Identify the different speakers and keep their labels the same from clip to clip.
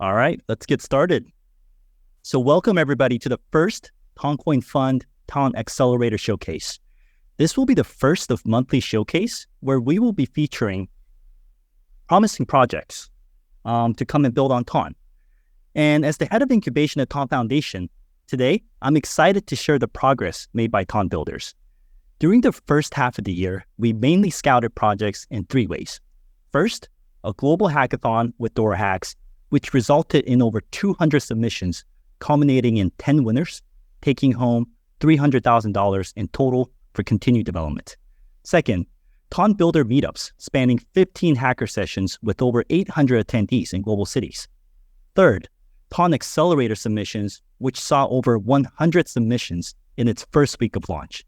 Speaker 1: All right, let's get started. So welcome everybody to the first TON Fund TON Accelerator Showcase. This will be the first of monthly showcase where we will be featuring promising projects to come and build on TON. And as the head of incubation at TON Foundation, today I'm excited to share the progress made by TON builders. During the first half of the year, we mainly scouted projects in three ways. First, a global hackathon with Dora Hacks, which resulted in over 200 submissions, culminating in 10 winners, taking home $300,000 in total for continued development. Second, TON Builder meetups spanning 15 hacker sessions with over 800 attendees in global cities. Third, TON Accelerator submissions, which saw over 100 submissions in its first week of launch.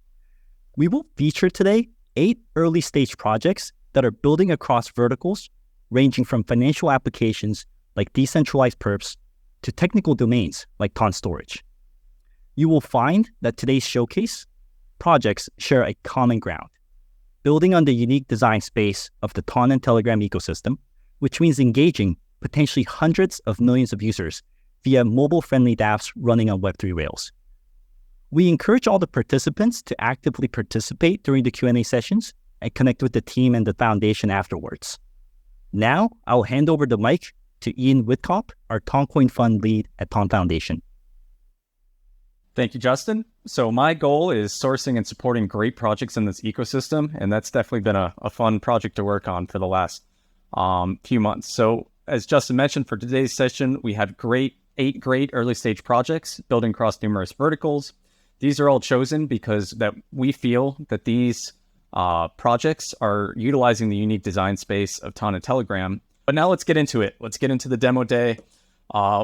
Speaker 1: We will feature today 8 early-stage projects that are building across verticals, ranging from financial applications like decentralized perps to technical domains like TON storage. You will find that today's showcase projects share a common ground, building on the unique design space of the TON and Telegram ecosystem, which means engaging potentially hundreds of millions of users via mobile-friendly dApps running on Web3 Rails. We encourage all the participants to actively participate during the Q&A sessions and connect with the team and the foundation afterwards. Now, I'll hand over the mic to Ian Whitkop, our TON Fund lead at TON Foundation.
Speaker 2: Thank you, Justin. So my goal is sourcing and supporting great projects in this ecosystem, and that's definitely been a fun project to work on for the last few months. So as Justin mentioned, for today's session, we have 8 great early stage projects building across numerous verticals. These are all chosen because that we feel that these projects are utilizing the unique design space of TON and Telegram. But now let's get into it. Let's get into the demo day.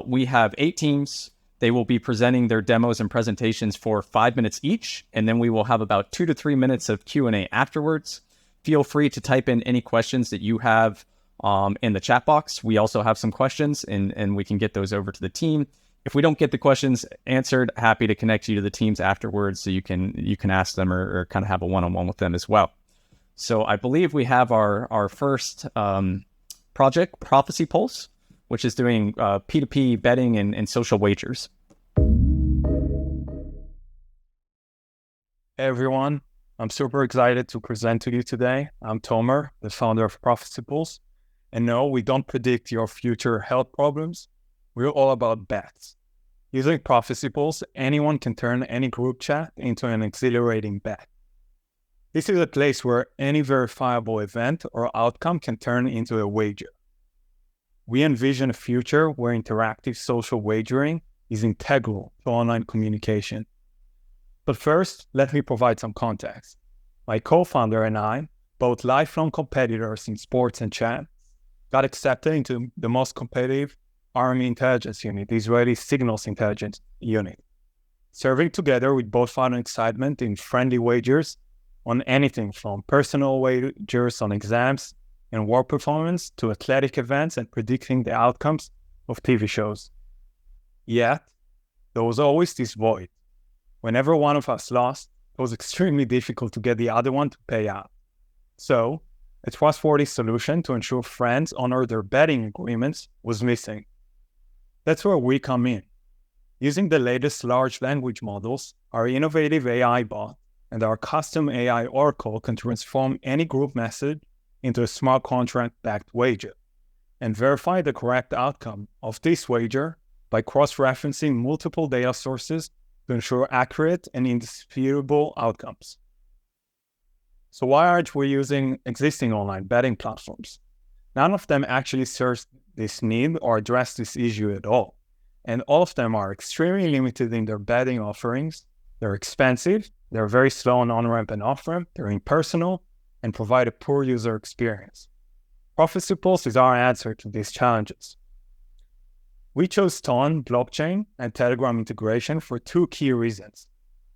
Speaker 2: We have 8 teams. They will be presenting their demos and presentations for 5 minutes each, and then we will have about 2 to 3 minutes of Q&A afterwards. Feel free to type in any questions that you have in the chat box. We also have some questions, and we can get those over to the team. If we don't get the questions answered, happy to connect you to the teams afterwards so you can ask them or kind of have a one-on-one with them as well. So I believe we have our first project, Prophecy Pulse, which is doing P2P betting and social wagers.
Speaker 3: Hey everyone, I'm super excited to present to you today. I'm Tomer, the founder of Prophecy Pulse. And no, we don't predict your future health problems. We're all about bets. Using Prophecy Pulse, anyone can turn any group chat into an exhilarating bet. This is a place where any verifiable event or outcome can turn into a wager. We envision a future where interactive social wagering is integral to online communication. But first, let me provide some context. My co-founder and I, both lifelong competitors in sports and chat, got accepted into the most competitive Army Intelligence Unit, the Israeli Signals Intelligence Unit, serving together with both fun and excitement in friendly wagers on anything from personal wagers on exams and war performance to athletic events and predicting the outcomes of TV shows. Yet, there was always this void. Whenever one of us lost, it was extremely difficult to get the other one to pay out. So, a trustworthy solution to ensure friends honor their betting agreements was missing. That's where we come in. Using the latest large language models, our innovative AI bot, and our custom AI oracle can transform any group message into a smart contract-backed wager and verify the correct outcome of this wager by cross-referencing multiple data sources to ensure accurate and indisputable outcomes. So why aren't we using existing online betting platforms? None of them actually serves this need or address this issue at all. And all of them are extremely limited in their betting offerings. They're expensive, they're very slow on on-ramp and off-ramp, they're impersonal, and provide a poor user experience. Prophecy Pulse is our answer to these challenges. We chose TON, blockchain, and Telegram integration for 2 key reasons.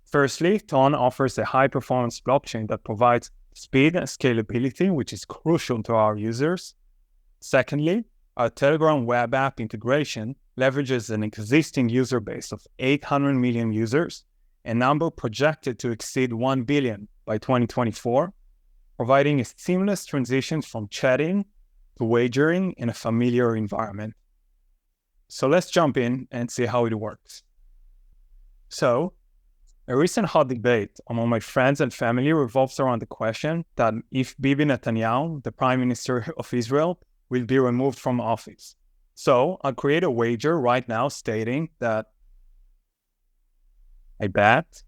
Speaker 3: Firstly, TON offers a high-performance blockchain that provides speed and scalability, which is crucial to our users. Secondly, our Telegram web app integration leverages an existing user base of 800 million users, a number projected to exceed 1 billion by 2024, providing a seamless transition from chatting to wagering in a familiar environment. So let's jump in and see how it works. So a recent hot debate among my friends and family revolves around the question that if Bibi Netanyahu, the Prime Minister of Israel, will be removed from office. So I'll create a wager right now stating that I bet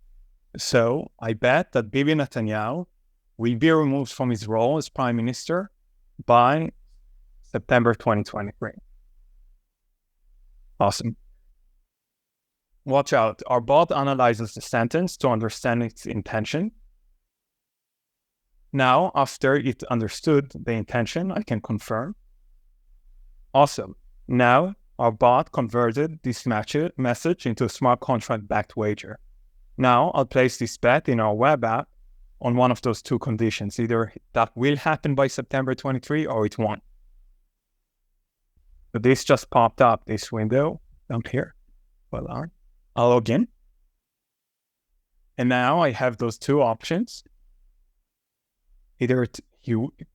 Speaker 3: that Bibi Netanyahu will be removed from his role as Prime Minister by September 2023. Awesome. Watch out. Our bot analyzes the sentence to understand its intention. Now, after it understood the intention, I can confirm. Awesome. Now, our bot converted this message into a smart contract-backed wager. Now, I'll place this bet in our web app on one of those two conditions. Either that will happen by September 23 or it won't. So this just popped up, this window down here. Voila. I'll log in. And now I have those two options. Either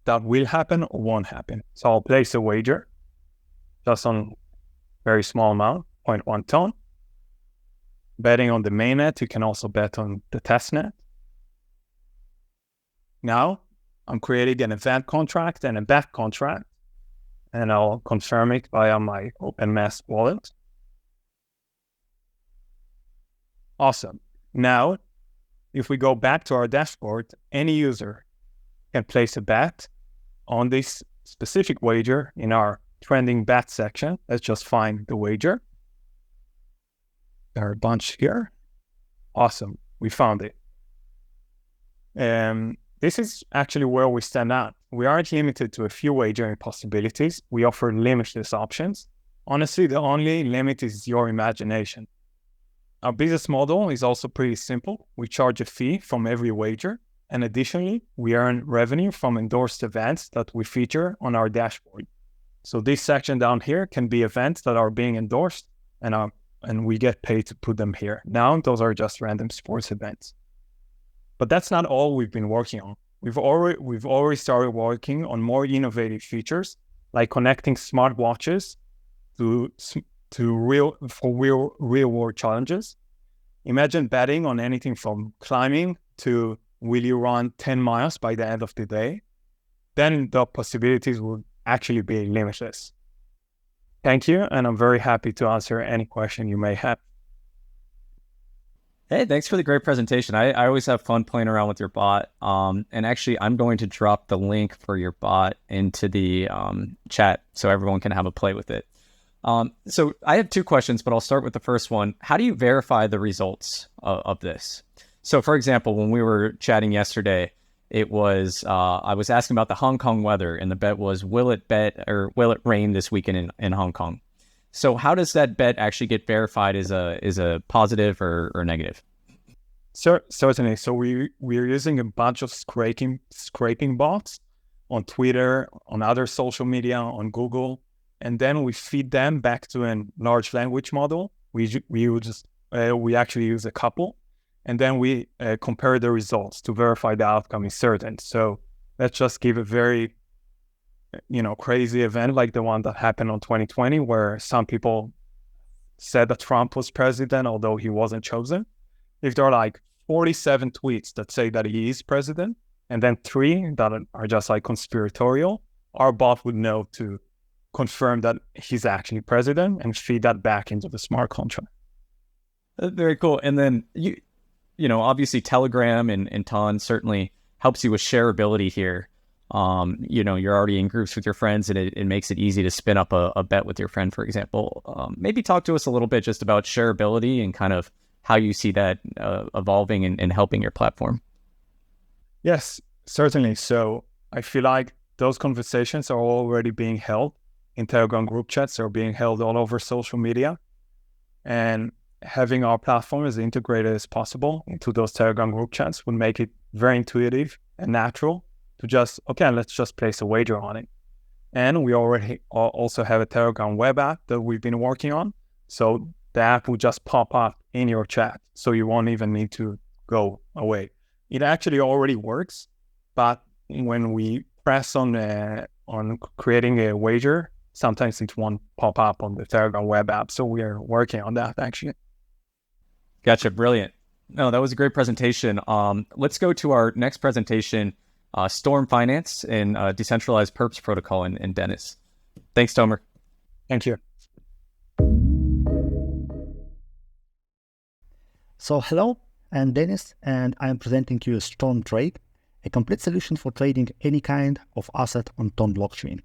Speaker 3: that will happen or won't happen. So I'll place a wager just on very small amount, 0.1 ton. Betting on the mainnet, you can also bet on the testnet. Now I'm creating an event contract and a bet contract, and I'll confirm it via my OpenMass wallet. Awesome. Now, if we go back to our dashboard, any user can place a bet on this specific wager in our trending bet section. Let's just find the wager. There are a bunch here. Awesome. We found it. This is actually where we stand out. We aren't limited to a few wagering possibilities. We offer limitless options. Honestly, the only limit is your imagination. Our business model is also pretty simple. We charge a fee from every wager, and additionally, we earn revenue from endorsed events that we feature on our dashboard. So this section down here can be events that are being endorsed, and we get paid to put them here. Now, those are just random sports events. But that's not all we've been working on. We've already started working on more innovative features, like connecting smartwatches to real world challenges. Imagine betting on anything from climbing to will you run 10 miles by the end of the day? Then the possibilities would actually be limitless. Thank you, and I'm very happy to answer any question you may have.
Speaker 2: Hey, thanks for the great presentation. I always have fun playing around with your bot. And actually, I'm going to drop the link for your bot into the chat so everyone can have a play with it. So I have two questions, but I'll start with the first one. How do you verify the results of this? So for example, when we were chatting yesterday, it was, I was asking about the Hong Kong weather, and the bet was, will it rain this weekend in Hong Kong? So how does that bet actually get verified as a positive or negative?
Speaker 3: Certainly. So we're using a bunch of scraping bots on Twitter, on other social media, on Google, and then we feed them back to a large language model. We actually use a couple, and then we compare the results to verify the outcome is certain. So let's just give a very crazy event like the one that happened on 2020, where some people said that Trump was president, although he wasn't chosen. If there are like 47 tweets that say that he is president, and then 3 that are just like conspiratorial, our bot would know to confirm that he's actually president and feed that back into the smart contract.
Speaker 2: Very cool. And then obviously Telegram and TON certainly helps you with shareability here. You're already in groups with your friends, and it makes it easy to spin up a bet with your friend, for example. Maybe talk to us a little bit just about shareability and kind of how you see that evolving and helping your platform.
Speaker 3: Yes, certainly. So I feel like those conversations are already being held in Telegram group chats, are being held all over social media, and having our platform as integrated as possible into those Telegram group chats would make it very intuitive and natural to let's just place a wager on it. And we already also have a Telegram web app that we've been working on. So the app will just pop up in your chat, so you won't even need to go away. It actually already works, but when we press on creating a wager sometimes it won't pop up on the Telegram web app. So we are working on that actually.
Speaker 2: Gotcha. Brilliant. No, that was a great presentation. Let's go to our next presentation, Storm Finance and Decentralized Perps Protocol in Dennis. Thanks, Tomer.
Speaker 3: Thank you.
Speaker 4: So hello, I'm Dennis, and I'm presenting to you Storm Trade, a complete solution for trading any kind of asset on TON blockchain.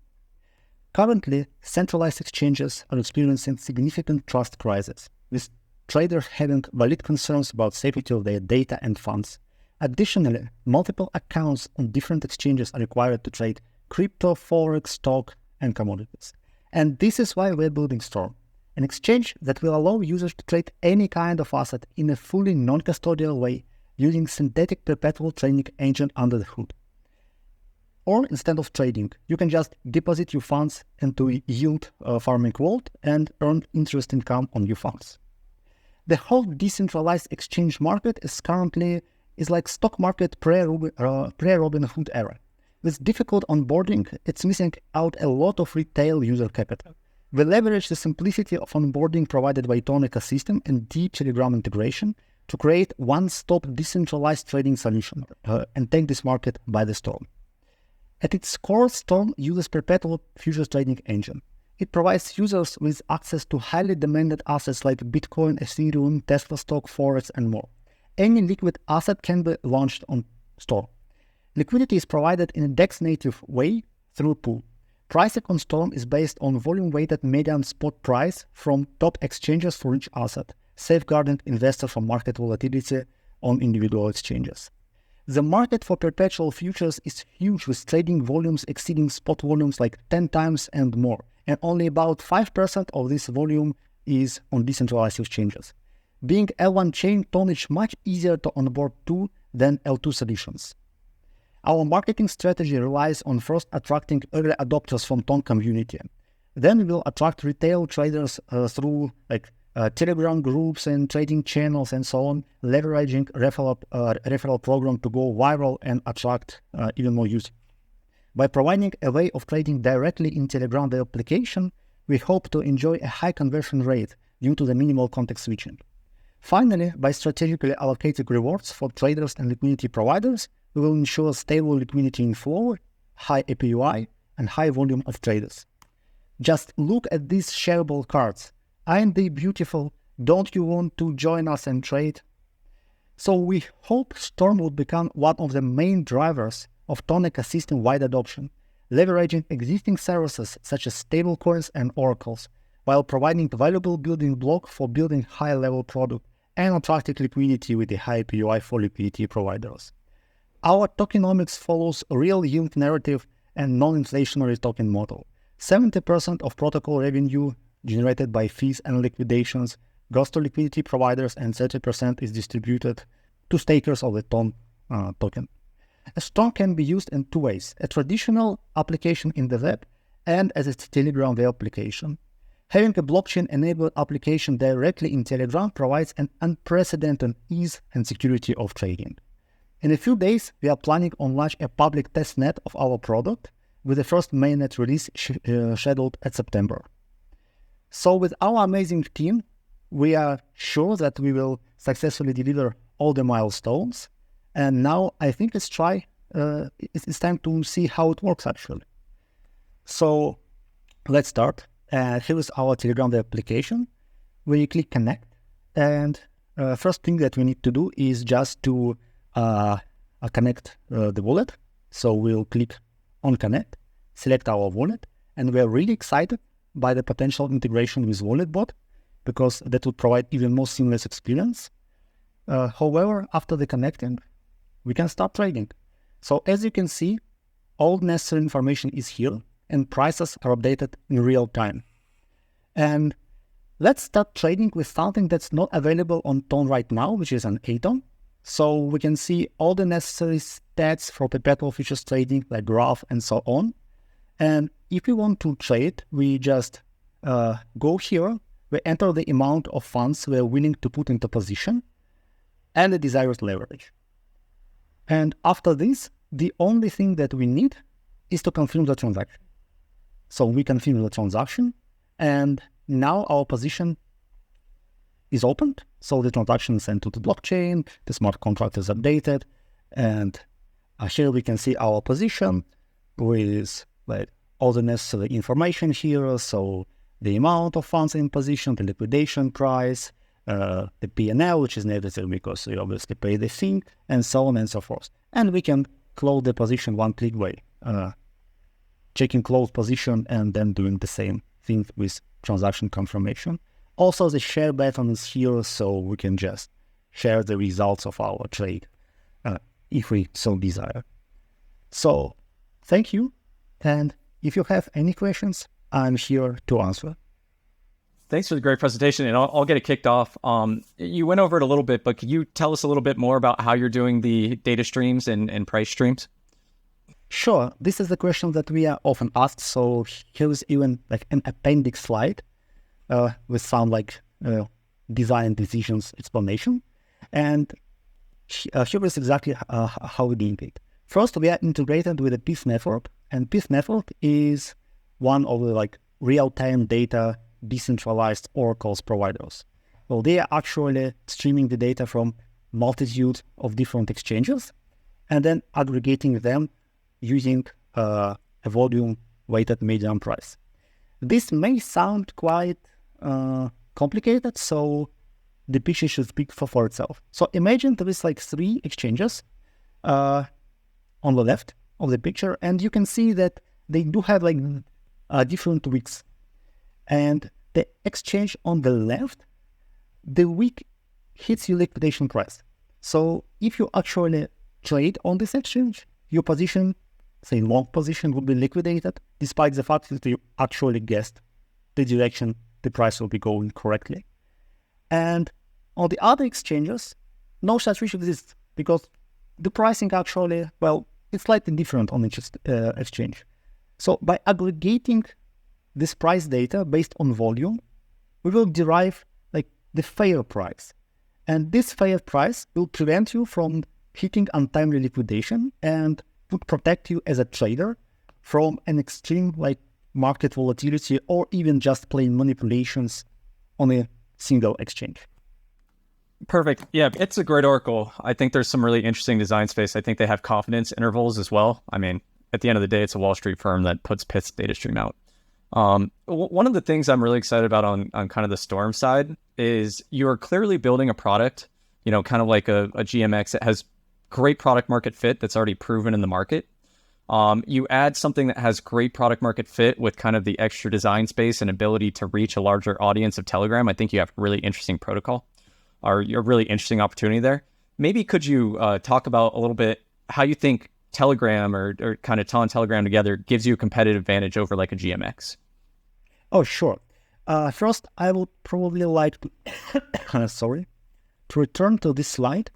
Speaker 4: Currently, centralized exchanges are experiencing significant trust crisis, with traders having valid concerns about safety of their data and funds. Additionally, multiple accounts on different exchanges are required to trade crypto, forex, stock, and commodities. And this is why we're building Storm, an exchange that will allow users to trade any kind of asset in a fully non-custodial way using synthetic perpetual trading engine under the hood. Or instead of trading, you can just deposit your funds into a yield farming vault and earn interest income on your funds. The whole decentralized exchange market is like stock market pre-Robin Hood era. With difficult onboarding, it's missing out a lot of retail user capital. We leverage the simplicity of onboarding provided by TON ecosystem and deep Telegram integration to create one-stop decentralized trading solution and take this market by the storm. At its core, Storm uses perpetual futures trading engine. It provides users with access to highly demanded assets like Bitcoin, Ethereum, Tesla stock, Forex, and more. Any liquid asset can be launched on Storm. Liquidity is provided in a DEX-native way through a pool. Pricing on Storm is based on volume-weighted median spot price from top exchanges for each asset, safeguarding investors from market volatility on individual exchanges. The market for perpetual futures is huge, with trading volumes exceeding spot volumes like 10 times and more, and only about 5% of this volume is on decentralized exchanges. Being L1 chain, TON is much easier to onboard to than L2 solutions. Our marketing strategy relies on first attracting early adopters from TON community. Then we will attract retail traders through Telegram groups and trading channels and so on, leveraging referral program to go viral and attract even more users. By providing a way of trading directly in Telegram web application, we hope to enjoy a high conversion rate due to the minimal context switching. Finally, by strategically allocating rewards for traders and liquidity providers, we will ensure stable liquidity inflow, high APY, and high volume of traders. Just look at these shareable cards. Aren't they beautiful? Don't you want to join us and trade? So we hope Storm will become one of the main drivers of TON ecosystem-wide adoption, leveraging existing services such as stablecoins and oracles, while providing valuable building block for building high-level product and attracting liquidity with a high APY for liquidity providers. Our tokenomics follows a real yield narrative and non-inflationary token model. 70% of protocol revenue generated by fees and liquidations goes to liquidity providers, and 30% is distributed to stakers of the TON token. A Storm can be used in two ways: a traditional application in the web and as a Telegram web application. Having a blockchain-enabled application directly in Telegram provides an unprecedented ease and security of trading. In a few days, we are planning on launch a public testnet of our product, with the first mainnet release scheduled at September. So with our amazing team, we are sure that we will successfully deliver all the milestones. And now I think it's time to see how it works actually. So let's start. Here is our Telegram web application, where you click connect. And first thing that we need to do is just to connect the wallet. So we'll click on connect, select our wallet, and we're really excited by the potential integration with WalletBot, because that will provide even more seamless experience. However, after the connecting, we can start trading. So as you can see, all necessary information is here, and prices are updated in real time. And let's start trading with something that's not available on TON right now, which is an ATON. So we can see all the necessary stats for perpetual futures trading, like graph and so on. And if we want to trade, we just go here, we enter the amount of funds we're willing to put into position and the desired leverage. And after this, the only thing that we need is to confirm the transaction. So we confirm the transaction, and now our position is opened. So the transaction is sent to the blockchain, the smart contract is updated, and here we can see our position with like all the necessary information here. So the amount of funds in position, the liquidation price, the P&L, which is necessary because we obviously pay the fee, and so on and so forth. And we can close the position one click away, checking close position and then doing the same thing with transaction confirmation. Also, the share button is here, so we can just share the results of our trade if we so desire. So, thank you. And if you have any questions, I'm here to answer.
Speaker 2: Thanks for the great presentation, and I'll get it kicked off. You went over it a little bit, but could you tell us a little bit more about how you're doing the data streams and price streams?
Speaker 4: Sure. This is the question that we are often asked. So here is even like an appendix slide with some like design decisions explanation. And here is exactly how we do it. First, we are integrated with a PIF network, and PIF network is one of the like real-time data decentralized oracles providers. Well, they are actually streaming the data from multitude of different exchanges and then aggregating them using a volume-weighted median price. This may sound quite complicated, so the picture should speak for itself. So imagine there is like 3 exchanges on the left of the picture, and you can see that they do have like different wicks. And the exchange on the left, the wick hits your liquidation price. So if you actually trade on this exchange, your position, say long position, would be liquidated, despite the fact that you actually guessed the direction the price will be going correctly. And on the other exchanges, no such risk exists because the pricing actually, well, it's slightly different on each exchange. So by aggregating this price data based on volume, we will derive like the fair price. And this fair price will prevent you from hitting untimely liquidation and would protect you as a trader from an extreme like market volatility or even just plain manipulations on a single exchange.
Speaker 2: Perfect. Yeah, it's a great oracle. I think there's some really interesting design space. I think they have confidence intervals as well. I mean, at the end of the day, it's a Wall Street firm that puts Pitt's data stream out. One of the things I'm really excited about on kind of the Storm side is you're clearly building a product, you know, kind of like a GMX that has great product market fit that's already proven in the market. You add something that has great product market fit with kind of the extra design space and ability to reach a larger audience of Telegram. I think you have a really interesting protocol or a really interesting opportunity there. Maybe could you talk about a little bit how you think Telegram or kind of TON Telegram together gives you a competitive advantage over like a GMX?
Speaker 4: Oh, sure. First, I would probably like to, to return to this slide.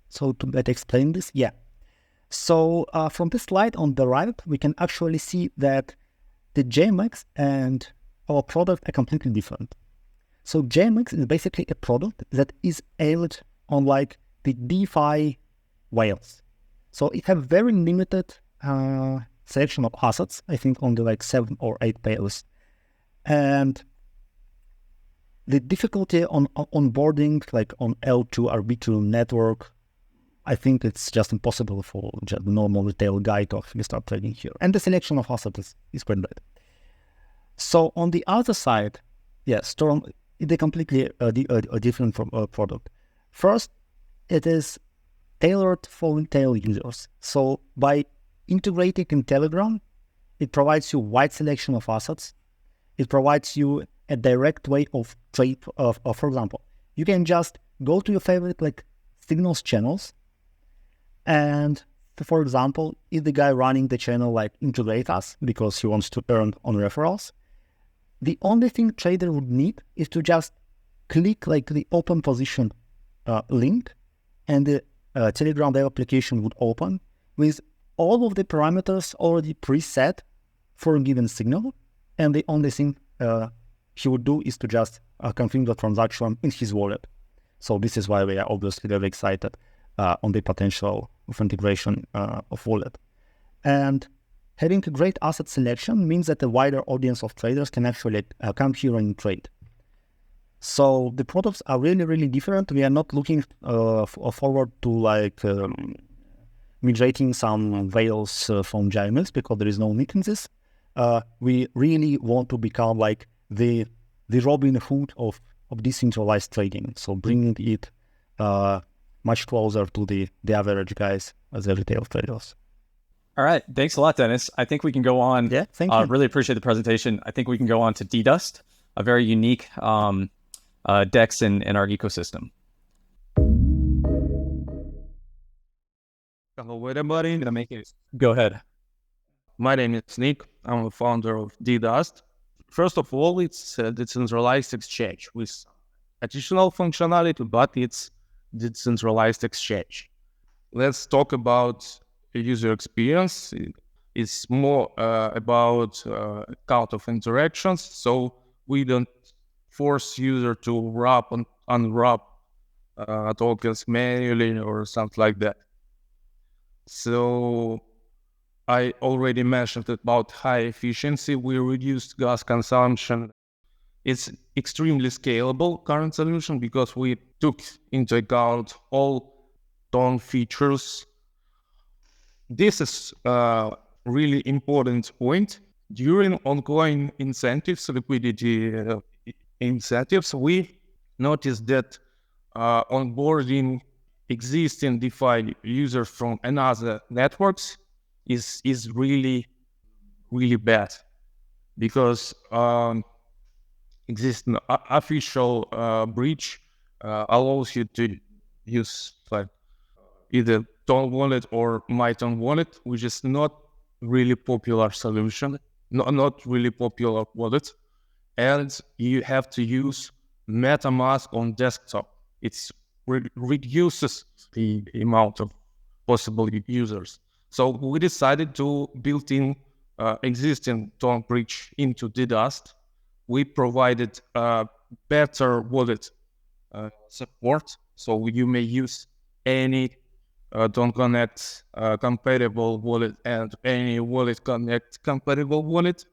Speaker 4: So to better explain this, yeah. So from this slide on the right, we can actually see that the GMX and our product are completely different. So GMX is basically a product that is aimed on like the DeFi whales. So it has very limited selection of assets, I think only like 7 or 8 pairs. And the difficulty on onboarding, like on L2 or B2 network, I think it's just impossible for just the normal retail guy to actually start trading here. And the selection of assets is quite bad. So on the other side, yeah, Storm is a completely different product. First, it is tailored for retail users. So by integrating in Telegram, it provides you wide selection of assets. It provides you a direct way of trade. For example, you can just go to your favorite like signals channels, and for example, if the guy running the channel like integrate us because he wants to earn on referrals, the only thing trader would need is to just click like the open position link, and the Telegram web application would open with all of the parameters already preset for a given signal, and the only thing he would do is to just confirm the transaction in his wallet. So this is why we are obviously very excited on the potential of integration of wallet. And Having a great asset selection means that a wider audience of traders can actually come here and trade. So the products are really, really different. We are not looking forward to migrating some whales from GIMLs because there is no need in this. We really want to become like the Robin Hood of decentralized trading. So bringing it much closer to the average guys as the retail traders.
Speaker 2: All right. Thanks a lot, Dennis. I think we can go on.
Speaker 4: Yeah, thank you.
Speaker 2: Really appreciate the presentation. I think we can go on to DDust, a very unique DEX in our ecosystem.
Speaker 5: Hello, everybody.
Speaker 2: Gonna make it. Go ahead.
Speaker 5: My name is Nick. I'm the founder of DDust. First of all, it's a decentralized exchange with additional functionality, but it's decentralized exchange. Let's talk about user experience. It's more about count of interactions, so we don't force user to wrap and unwrap tokens manually or something like that. So I already mentioned about high efficiency. We reduced gas consumption. It's extremely scalable current solution because we took into account all TON features. This is a really important point. During ongoing incentives, liquidity incentives, we noticed that onboarding existing DeFi users from another networks is really bad because existing official bridge allows you to use like either TON wallet or MyTON wallet, which is not really popular solution, not really popular wallet, and you have to use MetaMask on desktop. It's reduces the amount of possible users. So we decided to build in existing TON bridge into DDust. We provided better wallet support, so you may use any TON Connect compatible wallet and any Wallet Connect compatible wallet.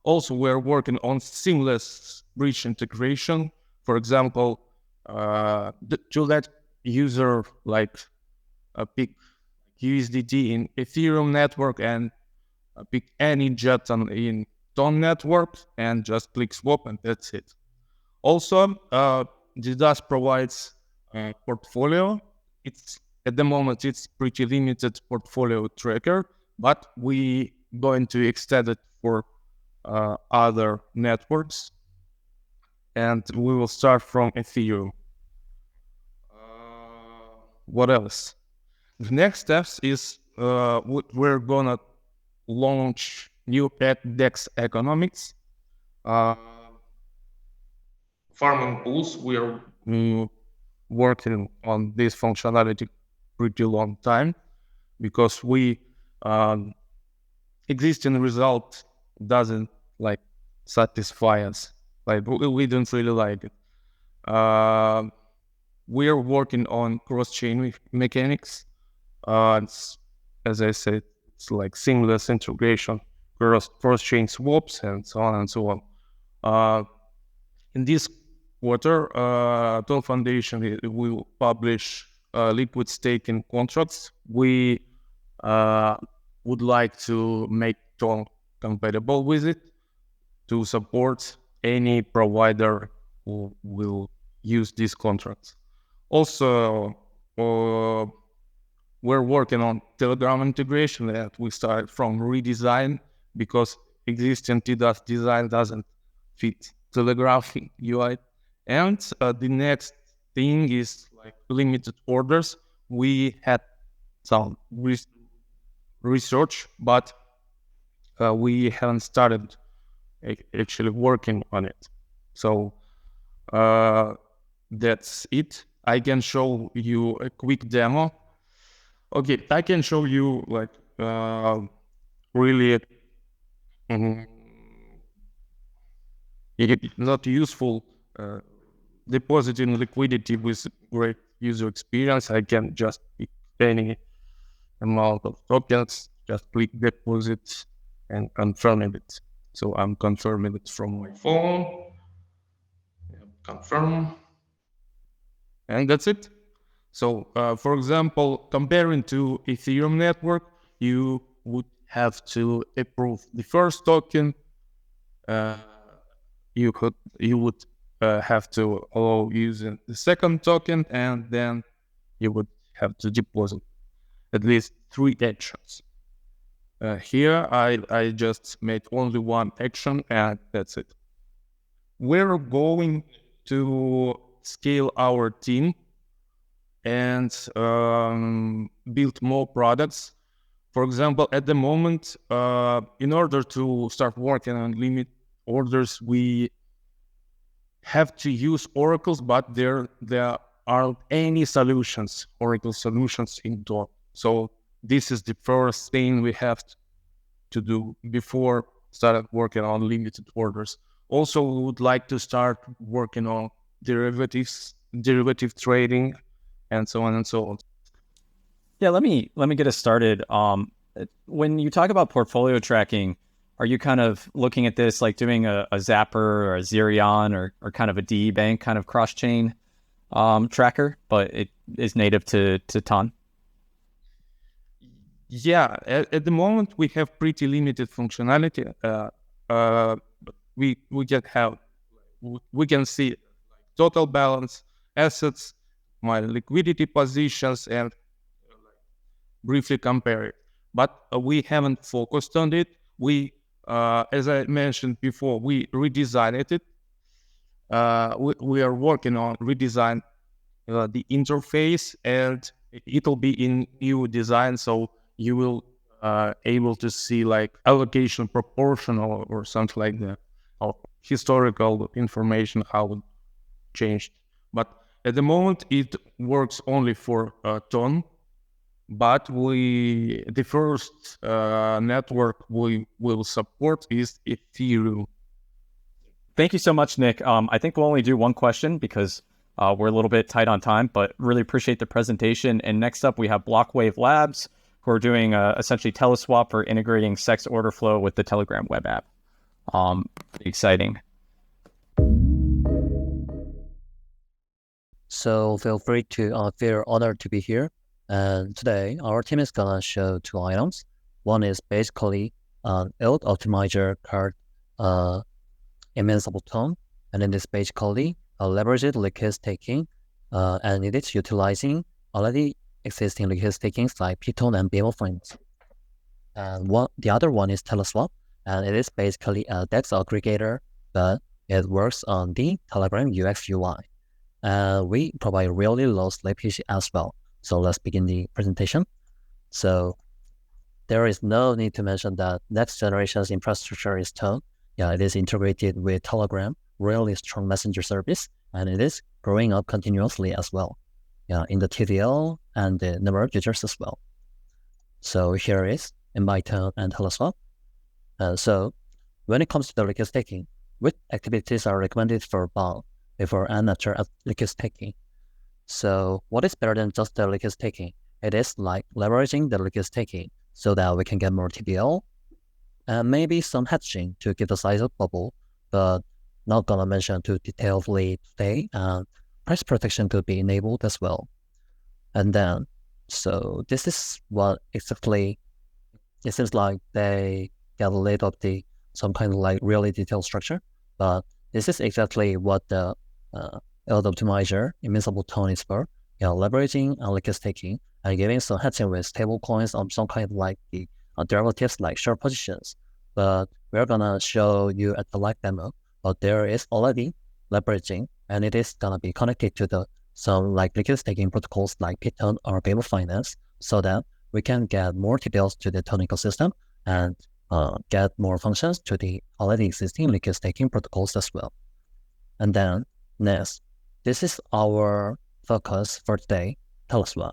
Speaker 5: Also, we're working on seamless bridge integration. For example, to let user like pick USDT in Ethereum network and pick any JETON in TON network and just click swap and that's it. Also, DDust provides a portfolio. It's at the moment it's pretty limited portfolio tracker, but we going to extend it for other networks, and we will start from Ethereum. What else? The next steps is we're gonna launch new DEX economics. Farming pools, we are working on this functionality pretty long time because we existing result doesn't like satisfy us. Like we don't really like it. We are working on cross-chain mechanics. As I said, it's like seamless integration, cross-chain swaps, and so on and so on. In this quarter, TON Foundation will publish liquid staking contracts. We would like to make TON compatible with it to support any provider who will use these contracts. Also, we're working on Telegram integration that we started from redesign because existing TDAS design doesn't fit Telegram UI. And the next thing is like limited orders. We had some research, but we haven't started actually working on it. So that's it. I can show you a quick demo. Okay, I can show you like really not useful depositing liquidity with great user experience. I can just pick any amount of tokens just click deposit and confirming it. So I'm confirming it from my phone. Confirm. And that's it. So, for example, comparing to Ethereum network, you would have to approve the first token. You would have to allow using the second token, and then you would have to deposit at least 3 actions. Here, I just made only 1 action, and that's it. We're going to scale our team and build more products. For example, at the moment, in order to start working on limit orders, we have to use oracles, but there aren't any solutions, oracle solutions in TON. So this is the first thing we have to do before start working on limited orders. Also, we would like to start working on derivative trading, and so on and so on.
Speaker 2: Yeah, let me get us started. When you talk about portfolio tracking, are you kind of looking at this like doing a Zapper or a Zerion or kind of a DE Bank kind of cross-chain tracker, but it is native to TON?
Speaker 5: Yeah, at the moment we have pretty limited functionality. We can see total balance, assets, my liquidity positions, and briefly compare it. But we haven't focused on it. We, as I mentioned before, we redesigned it. We are working on redesign the interface, and it'll be in new design. So you will able to see like allocation proportional or something like that, or historical information how it changed. But at the moment it works only for TON. But the first network we will support is Ethereum.
Speaker 2: Thank you so much, Nick. I think we'll only do one question because we're a little bit tight on time, but really appreciate the presentation. And next up, we have Blockwave Labs, who are doing essentially Teleswap for integrating SEX order flow with the Telegram web app. Pretty exciting.
Speaker 6: So feel free to feel honored to be here. And today, our team is gonna show 2 items. One is basically an yield optimizer called invaluable TON, and then this basically leverages liquid staking, and it is utilizing already existing liquid stakings like Python and Beaver Finance. And the other one is Teleswap, and it is basically a DEX aggregator, but it works on the Telegram UX UI. We provide really low slippage as well. So let's begin the presentation. So there is no need to mention that next generation's infrastructure is TON. Yeah, it is integrated with Telegram, really strong messenger service, and it is growing up continuously as well. Yeah, in the TVL and the number of users as well. So here is invaluable and Teleswap. So when it comes to the liquid staking, which activities are recommended for both before and after liquid staking? So what is better than just the liquid staking? It is like leveraging the liquid staking so that we can get more TVL and maybe some hedging to get the size of bubble, but not gonna mention too detailedly today. And price protection could be enabled as well. And then, so this is what exactly, it seems like they get laid up some kind of like really detailed structure, but this is exactly what the yield optimizer invincible TON is for. Leveraging liquid staking and giving some hedging with stable coins on some kind of like the derivatives like short positions. But we're gonna show you at the live demo, but there is already leveraging, and it is gonna be connected to some like liquid staking protocols like Python or Beaver Finance, so that we can get more TVLs to the TON ecosystem and get more functions to the already existing liquid staking protocols as well. And then next, this is our focus for today, Teleswap.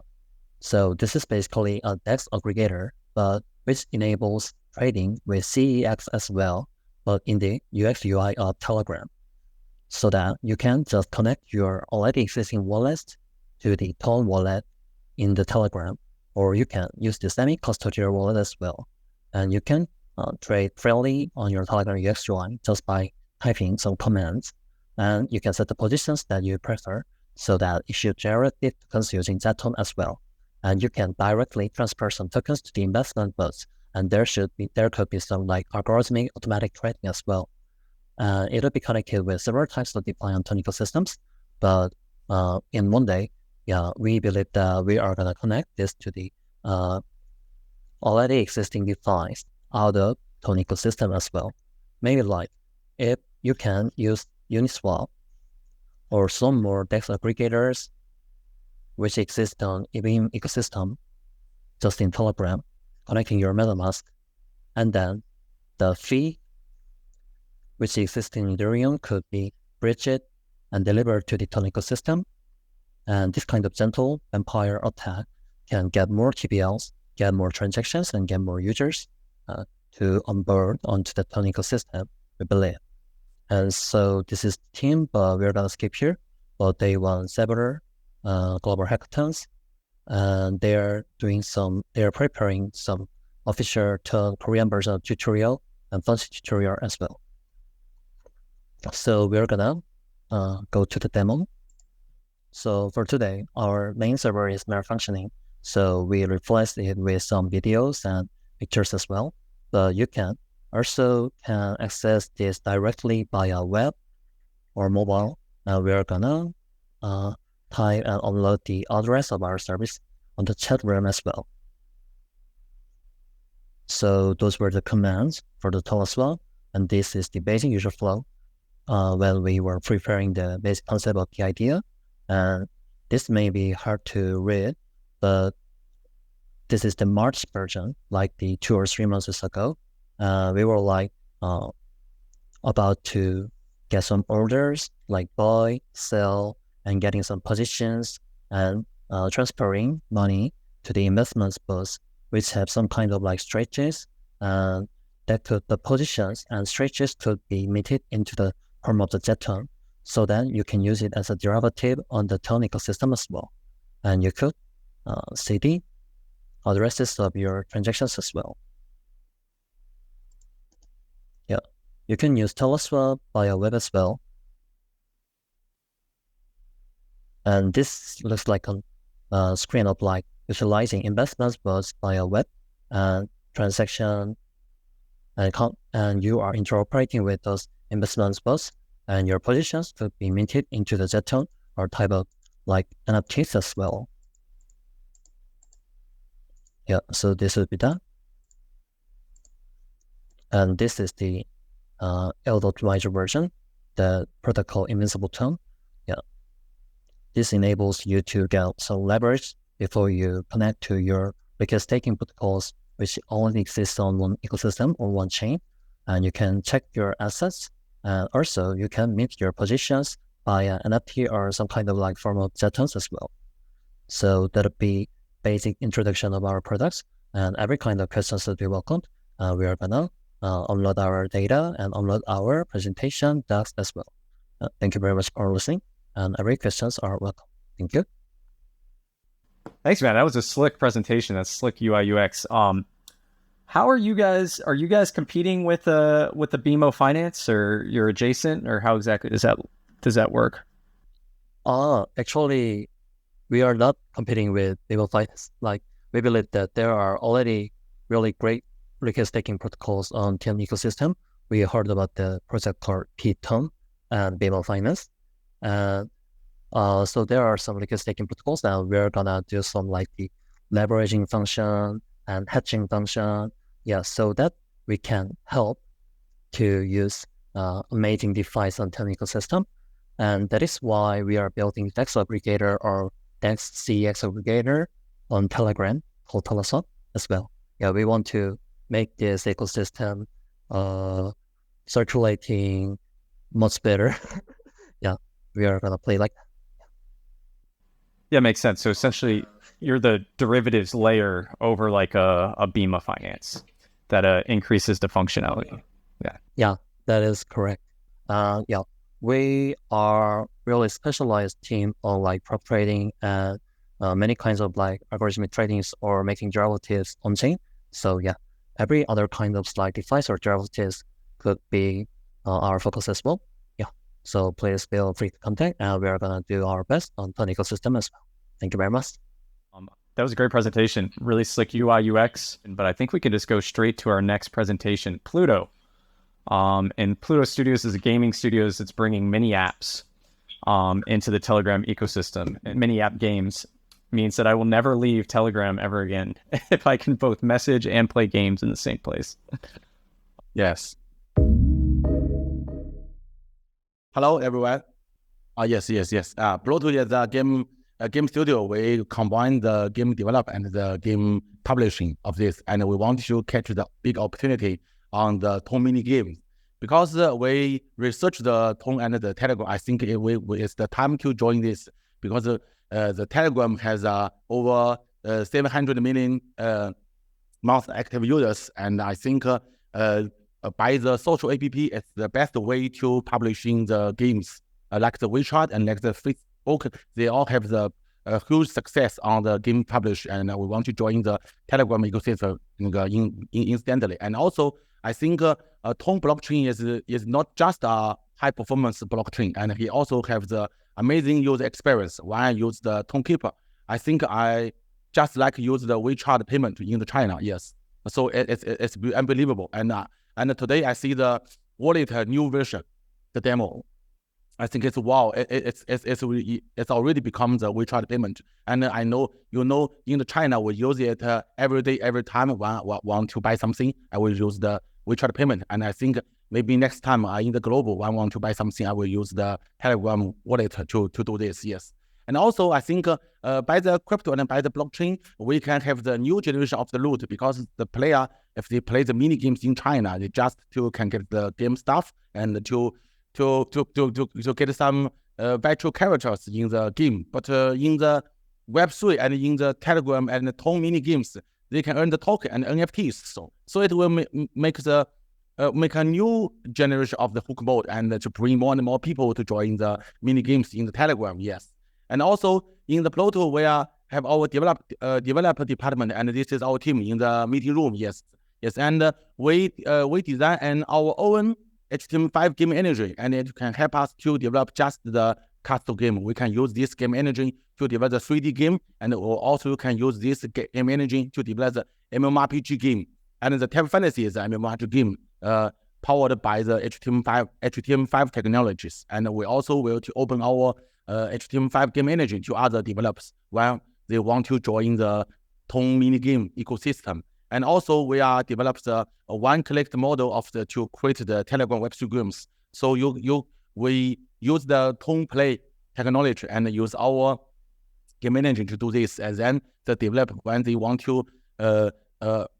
Speaker 6: So this is basically a DEX aggregator, but which enables trading with CEX as well, but in the UX UI of Telegram, so that you can just connect your already existing wallet to the TON wallet in the Telegram, or you can use the semi-custodial wallet as well. And you can trade freely on your Telegram UX UI just by typing some commands. And you can set the positions that you prefer so that it should generate the tokens using Zeton as well. And you can directly transfer some tokens to the investment bots. And there could be some like algorithmic automatic trading as well. It'll be connected with several types of DeFi and TON ecosystems, but in one day, we believe that we are gonna connect this to the already existing DeFis out of TON ecosystem as well. Maybe like if you can use Uniswap or some more DEX aggregators which exist on Ethereum ecosystem, just in Telegram, connecting your MetaMask, and then the fee which exists in Ethereum could be bridged and delivered to the TON ecosystem. And this kind of gentle vampire attack can get more TBLs, get more transactions, and get more users to onboard onto the TON ecosystem, we believe. And so this is the team, but we're gonna skip here. But they won several global hackathons, and they're preparing some official TON Korean version of tutorial and fancy tutorial as well. So we're gonna go to the demo. So for today, our main server is malfunctioning. So we replaced it with some videos and pictures as well. But you can also access this directly via web or mobile. We're gonna type and upload the address of our service on the chat room as well. So those were the commands for the Teleswap, and this is the basic user flow when we were preparing the basic concept of the idea. And this may be hard to read, but this is the March version, like the 2 or 3 months ago. We were like about to get some orders, like buy, sell, and getting some positions and transferring money to the investments bots, which have some kind of like strategies, and the positions and strategies could be emitted into the form of the Zeton, so that you can use it as a derivative on the TON ecosystem as well. And you could see the addresses of your transactions as well. Yeah, you can use Teleswap via web as well. And this looks like a screen of like visualizing investments bots via web and transaction, and you are interoperating with those investments bots, and your positions could be minted into the Zeton or type of like NFTs as well. Yeah, so this would be that. And this is the L.Major version, the protocol invincible TON. Yeah, this enables you to get some leverage before you connect to your liquid staking protocols, which only exist on one ecosystem or one chain. And you can check your assets, and also you can mint your positions via NFT or some kind of like form of Zetons as well. So that'll be basic introduction of our products, and every kind of questions will be welcomed. We are gonna upload our data and upload our presentation docs as well. Thank you very much for listening, and every questions are welcome. Thank you.
Speaker 2: Thanks, man. That was a slick presentation. That's slick UI UX. How are you guys? Are you guys competing with the BMO Finance, or you're adjacent, or how exactly does that work?
Speaker 6: Actually, we are not competing with BMO Finance. Like, we believe that there are already really great liquid staking protocols on TON ecosystem. We heard about the project called TON and BMO Finance, and so there are some liquid staking protocols. Now we're gonna do some like the leveraging function and hedging function. Yeah, so that we can help to use amazing DeFi on TON ecosystem. And that is why we are building DEX aggregator or DEX CEX aggregator on Telegram called Teleswap as well. Yeah, we want to make this ecosystem circulating much better. Yeah, we are gonna play like that.
Speaker 2: Yeah, makes sense. So essentially, you're the derivatives layer over like a BMO Finance that increases the functionality.
Speaker 6: Yeah, that is correct. Yeah, we are really specialized team on like prop trading and many kinds of like algorithmic tradings or making derivatives on chain. So yeah, every other kind of like DeFi or derivatives could be our focus as well. Yeah. So please feel free to contact, and we are gonna do our best on TON ecosystem as well. Thank you very much.
Speaker 2: That was a great presentation. Really slick UI UX. But I think we can just go straight to our next presentation, Pluto. And Pluto Studios is a gaming studios that's bringing mini apps into the Telegram ecosystem. And mini app games means that I will never leave Telegram ever again if I can both message and play games in the same place.
Speaker 7: Yes. Hello, everyone. Yes. Pluto is a game studio. We combine the game develop and the game publishing of this, and we want to catch the big opportunity on the TON mini games. Because we research the TON and the Telegram, I think it's the time to join this, because the Telegram has over 700 million monthly active users, and I think by the social app, it's the best way to publishing the games, like the WeChat and like the Facebook. They all have the huge success on the game publish, and we want to join the Telegram ecosystem instantly. And also, I think TON blockchain is not just a high performance blockchain, and he also have the amazing user experience when I use the TON Keeper. I think I just like use the WeChat payment in the China. Yes, so it's unbelievable. And today I see the wallet new version, the demo. I think it's wow. It's already become the WeChat payment, and I know in the China we use it every day, every time when I want to buy something, I will use the WeChat payment. And I think maybe next time in the global when I want to buy something, I will use the Telegram wallet to do this. Yes. And also, I think by the crypto and by the blockchain, we can have the new generation of the loot, because the player, if they play the mini games in China, they just can get the game stuff and to get some virtual characters in the game. But in the Web3 and in the Telegram and the TON mini games, they can earn the token and NFTs. So it will make a new generation of the hook mode, and to bring more and more people to join the mini games in the Telegram. Yes. And also in the Pluto, we have our developer department, and this is our team in the meeting room. Yes. And we design our own HTML5 game engine, and it can help us to develop just the custom game. We can use this game engine to develop the 3D game, and we also can use this game engine to develop the MMORPG game. And the Tap Fantasy is an MMORPG game powered by the HTML5 technologies. And we also will to open our HTML5 game engine to other developers when they want to join the TON mini game ecosystem. And also, we are developed a one-click model to create the Telegram Web3 games. So we use the TON Play technology and use our game engine to do this. And then the developer, when they want to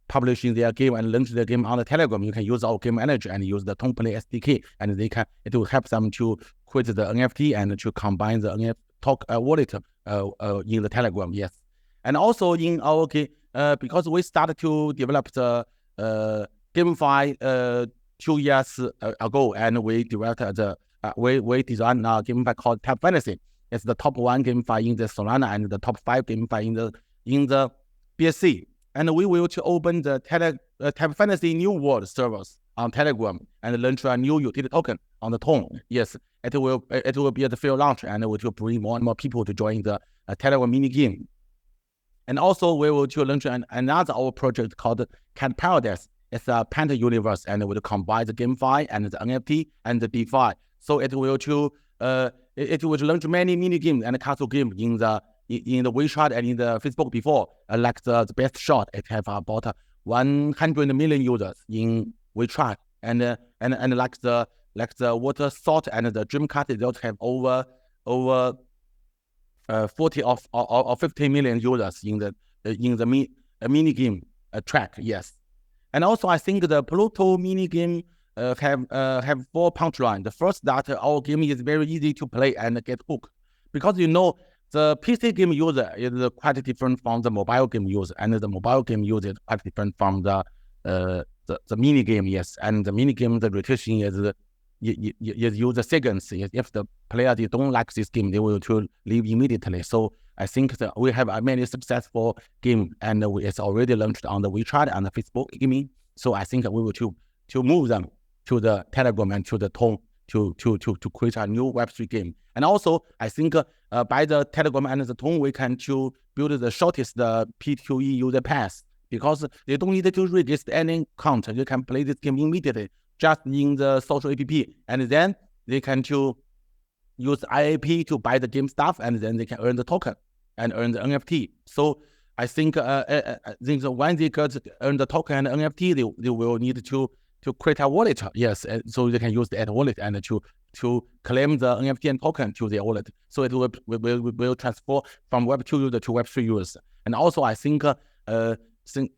Speaker 7: publish in their game and launch their game on the Telegram, you can use our game engine and use the TON Play SDK, and it will help them to create the NFT and to combine the NFT wallet in the Telegram. Yes, and also in our game. Because we started to develop the GameFi 2 years ago, and we developed we designed a GameFi called Tap Fantasy. It's the top 1 GameFi in the Solana and the top 5 GameFi in the BSC. And we will to open the Tap Fantasy New World servers on Telegram and launch a new utility token on the TON. Yes, it will be at the field launch, and it will bring more and more people to join the Telegram mini game. And also, we will to launch another our project called Cat Paradise. It's a Panda universe, and it will combine the GameFi and the NFT and the DeFi. So it will launch many mini games and castle games in the WeChat and in the Facebook before. Like the best shot, it have about 100 million users in WeChat, and like the water salt and the Dreamcast, they have over 40 or 50 million users in the mini game track. Yes, and also I think the Pluto mini game have 4 punchline. The first, that our game is very easy to play and get hooked, because the PC game user is quite different from the mobile game user, and the mobile game user is quite different from the mini game. Yes, and the mini game, the rotation is use seconds. If the player they don't like this game, they will to leave immediately. So I think that we have many successful game, and it's already launched on the WeChat and the Facebook gaming. So I think we will to move them to the Telegram and to the TON to create a new Web3 game. And also, I think by the Telegram and the TON, we can to build the shortest P2E user path, because they don't need to register any account. You can play this game immediately just in the social app, and then they can to use IAP to buy the game stuff, and then they can earn the token and earn the NFT. So I think when they earn the token and NFT, they will need to create a wallet. Yes, so they can use that wallet and to claim the NFT and token to their wallet. So it will transfer from Web2 user to Web3 users. And also, I think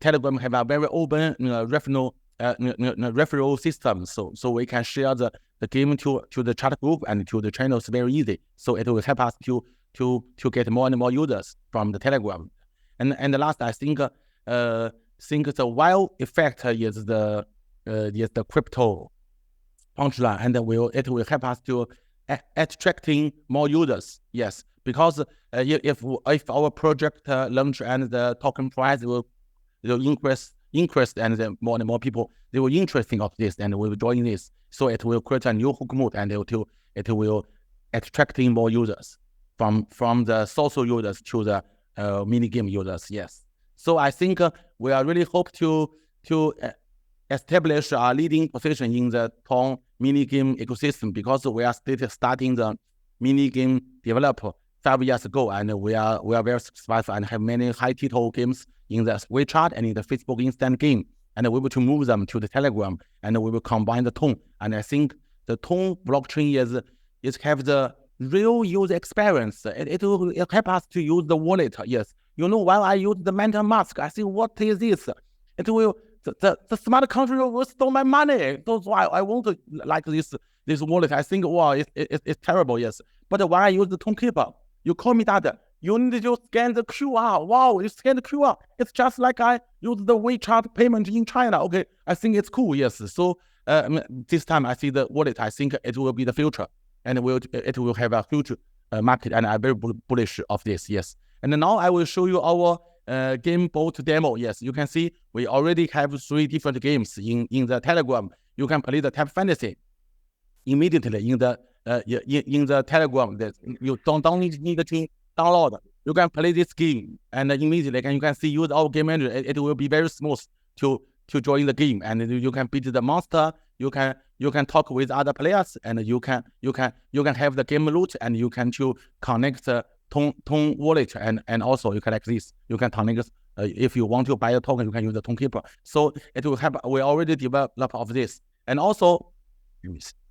Speaker 7: Telegram have a very open referral system, so we can share the game to the chat group and to the channels very easy. So it will help us to get more and more users from the Telegram. And the last, I think the wow effect is the crypto punchline, and it will help us to attracting more users. Yes, because if our project launch and the token price will increase, and then more and more people, they will interesting of this and will join this. So it will create a new hook mode, and it will attracting more users from the social users to the mini game users. Yes. So I think we are really hope to establish a leading position in the TON mini game ecosystem, because we are still starting the mini game developer 5 years ago, and we are very successful and have many high title games in the WeChat and in the Facebook instant game, and we will to move them to the Telegram, and we will combine the TON. And I think the TON blockchain is have the real user experience. It will help us to use the wallet. Yes, while I use the MetaMask, I think, what is this? It will the smart contract will steal my money. That's why I want to like this wallet. I think, wow, it's terrible. Yes, but when I use the TON Keeper, you call me that. You need to scan the QR. Wow, you scan the QR. It's just like I use the WeChat payment in China. Okay, I think it's cool. Yes. So this time I see the wallet. I think it will be the future, and it will have a huge market. And I'm very bullish of this. Yes. And now I will show you our game bot demo. Yes, you can see we already have 3 different games in the Telegram. You can play the Tap Fantasy immediately in the Telegram. That you don't need to download. You can play this game and immediately, and you can see use our game manager. It will be very smooth to join the game, and you can beat the monster. You can talk with other players, and you can have the game loot, and you can to connect the TON wallet, and also you can like this. You can connect if you want to buy a token, you can use the TON Keeper. So it will have. We already developed of this, and also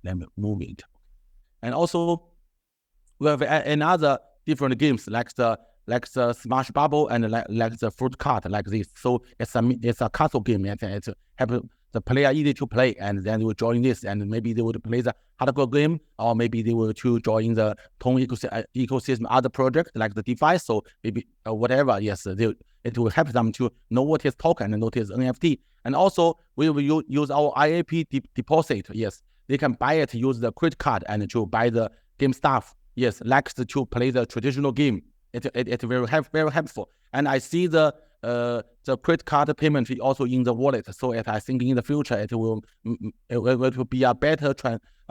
Speaker 7: let me move it. And also we have another different games like the Smash Bubble and like the Fruit Cart like this. So it's a castle game, and it have the player easy to play, and then they will join this, and maybe they would play the hardcore game, or maybe they will to join the TON ecosystem other project like the DeFi. So maybe whatever. Yes, it will help them to know what is token and what is NFT. And also we will use our IAP deposit. Yes, they can buy it, use the credit card, and to buy the game stuff. Yes, like to play the traditional game. It will very helpful. And I see the credit card payment also in the wallet. So I think in the future it will be a better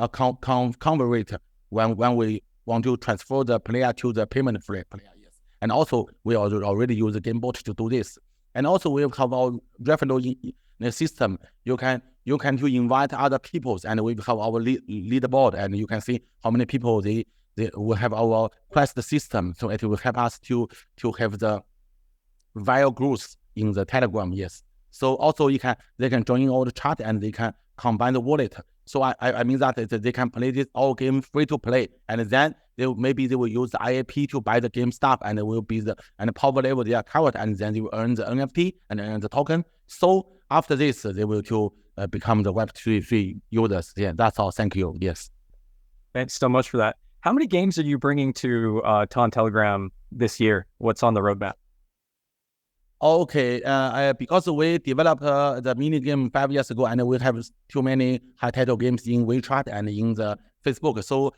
Speaker 7: convert when we want to transfer the player to the payment free player. Yes, and also we already use the game bot to do this. And also we have our referral system. You can to invite other people, and we have our leaderboard, and you can see how many people they will have our quest system. So it will help us to have the viral growth in the Telegram. Yes. So also they can join all the chat, and they can combine the wallet. So I mean that they can play this all game free to play, and then maybe they will use the IAP to buy the game stuff, and it will be the power level they are covered, and then they will earn the NFT and earn the token. So after this, they will to become the Web3 users. Yeah, that's all. Thank you. Yes.
Speaker 2: Thanks so much for that. How many games are you bringing to TON Telegram this year? What's on the roadmap?
Speaker 7: Okay, because we developed the mini game 5 years ago, and we have too many high title games in WeChat and in the Facebook. So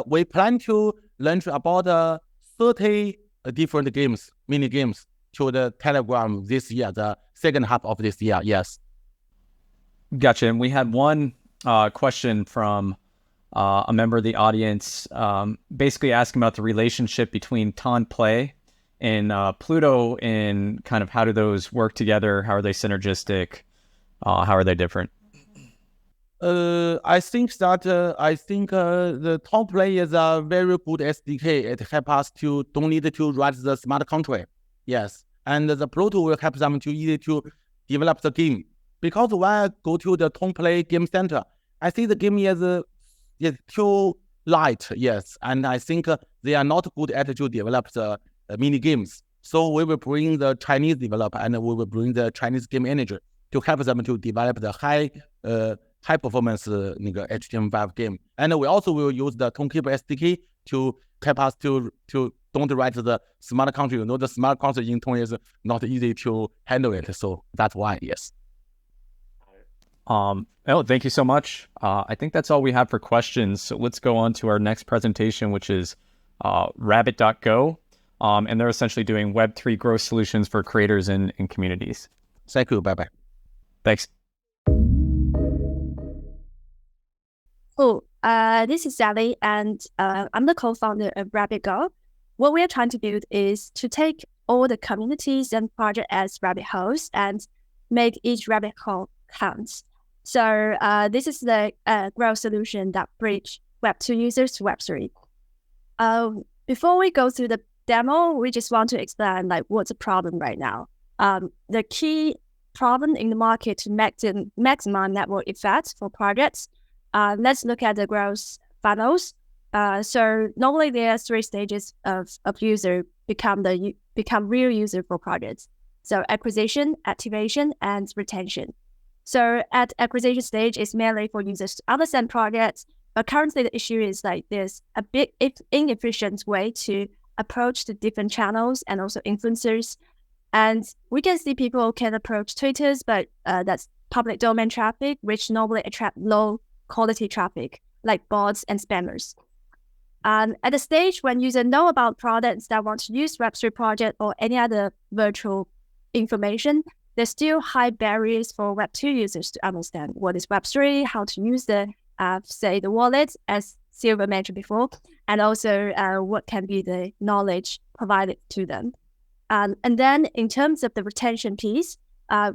Speaker 7: we plan to launch about 30 different games, mini games to the Telegram this year, the second half of this year. Yes.
Speaker 2: Gotcha. And we had one question from a member of the audience, basically asking about the relationship between TON Play and Pluto, and kind of how do those work together? How are they synergistic? How are they different?
Speaker 7: I think the TON Play is a very good SDK. It helps us to don't need to write the smart contract. Yes, and the Pluto will help them to easy to develop the game. Because when I go to the TON Play Game Center, I see the game is too light. Yes, and I think they are not good at to develop the mini games. So we will bring the Chinese developer and we will bring the Chinese game manager to help them to develop the high performance HTML5 game. And we also will use the TONKeeper SDK to help us to don't write the smart contract. The smart contract in TON is not easy to handle it. So that's why, yes.
Speaker 2: Thank you so much. I think that's all we have for questions. So let's go on to our next presentation, which is Rabbit.go. And they're essentially doing Web3 growth solutions for creators and communities.
Speaker 7: Thank you. Bye-bye.
Speaker 2: Thanks.
Speaker 8: Cool. This is Sally, and I'm the co-founder of Rabbit.go. What we are trying to build is to take all the communities and projects as rabbit holes and make each rabbit hole count. So this is the growth solution that bridge Web2 users to Web3. Before we go through the demo, we just want to explain what's the problem right now. The key problem in the market to maximize network effects for projects. Let's look at the growth funnels. So normally there are 3 stages of user become real user for projects. So acquisition, activation, and retention. So at acquisition stage is mainly for users to understand projects, but currently the issue is there's a big inefficient way to approach the different channels and also influencers. And we can see people can approach Twitters, but that's public domain traffic, which normally attract low quality traffic like bots and spammers. At the stage when users know about products that want to use Web3 project or any other virtual information, there's still high barriers for Web2 users to understand what is Web3, how to use the wallet, as Silver mentioned before, and also what can be the knowledge provided to them. And then in terms of the retention piece,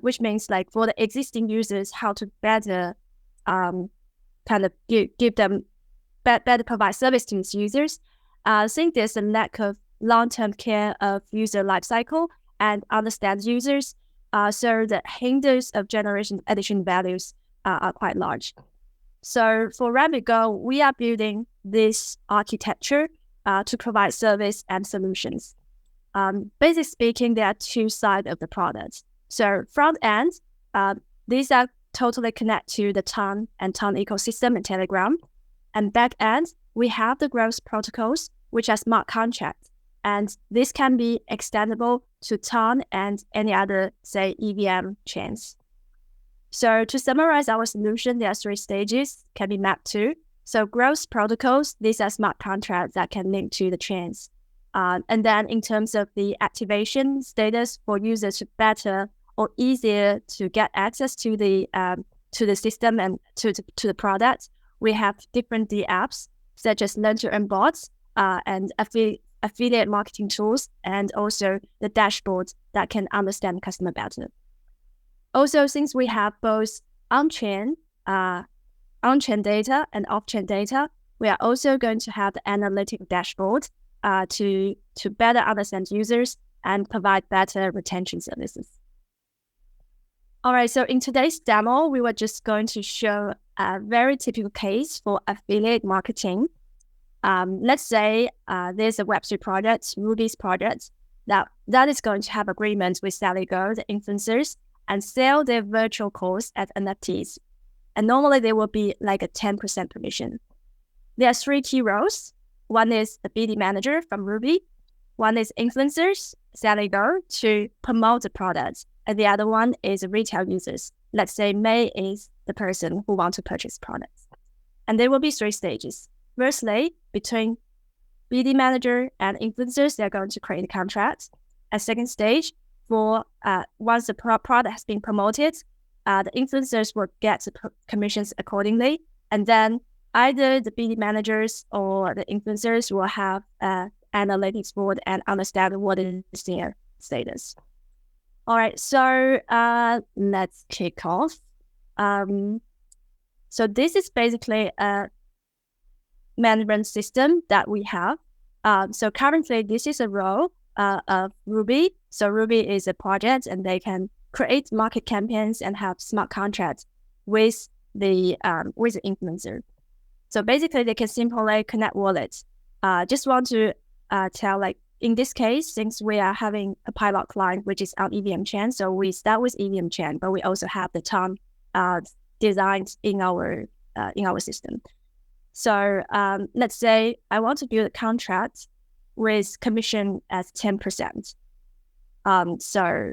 Speaker 8: which means for the existing users, how to better kind of give them better provide service to these users. I think there's a lack of long-term care of user lifecycle and understand users. So the hinders of generation addition values are quite large. So for Rabbit.go, we are building this architecture to provide service and solutions. Basically speaking, there are 2 sides of the product. So front end, these are totally connect to the TON and TON ecosystem and Telegram. And back end, we have the growth protocols, which are smart contracts. And this can be extendable to TON and any other, say, EVM chains. So to summarize our solution, there are 3 stages can be mapped to. So growth protocols, these are smart contracts that can link to the chains. And then in terms of the activation status for users to better or easier to get access to the system and to the product, we have different apps such as Learn to Earn bots and affiliate marketing tools, and also the dashboard that can understand the customer better. Also, since we have both on-chain data and off-chain data, we are also going to have the analytic dashboard to better understand users and provide better retention services. All right, so in today's demo, we were just going to show a very typical case for affiliate marketing. Let's say there's a Web3 project, Ruby's project, that is going to have agreements with SallyGo, the influencers, and sell their virtual course as NFTs. And normally there will be a 10% commission. There are 3 key roles. One is the BD manager from Ruby. One is influencers, SallyGo, to promote the product. And the other one is retail users. Let's say May is the person who wants to purchase products. And there will be 3 stages. Firstly, between BD manager and influencers, they're going to create a contract. At second stage, for once the product has been promoted, the influencers will get the commissions accordingly. And then either the BD managers or the influencers will have analytics board and understand what is their status. All right, so let's kick off. So this is basically a management system that we have. So currently, this is a role of Ruby. So Ruby is a project, and they can create market campaigns and have smart contracts with the influencer. So basically, they can simply connect wallets. Just want to tell, like in this case, since we are having a pilot client which is on EVM chain, so we start with EVM chain, but we also have the TON designed in our system. So let's say I want to build a contract with commission as 10%. So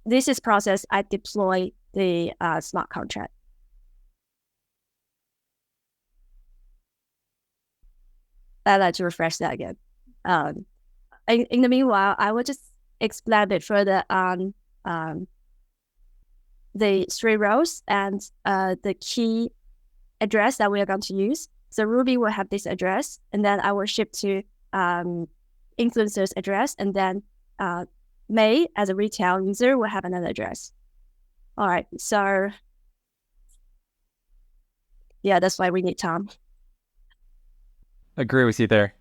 Speaker 8: this is process I deploy the smart contract. I'd like to refresh that again. In the meanwhile, I will just explain a bit further on the 3 rows and the key address that we are going to use. So Ruby will have this address, and then I will ship to influencer's address, and then May, as a retail user, will have another address. All right, so yeah, that's why we need Tom.
Speaker 2: Agree with you there.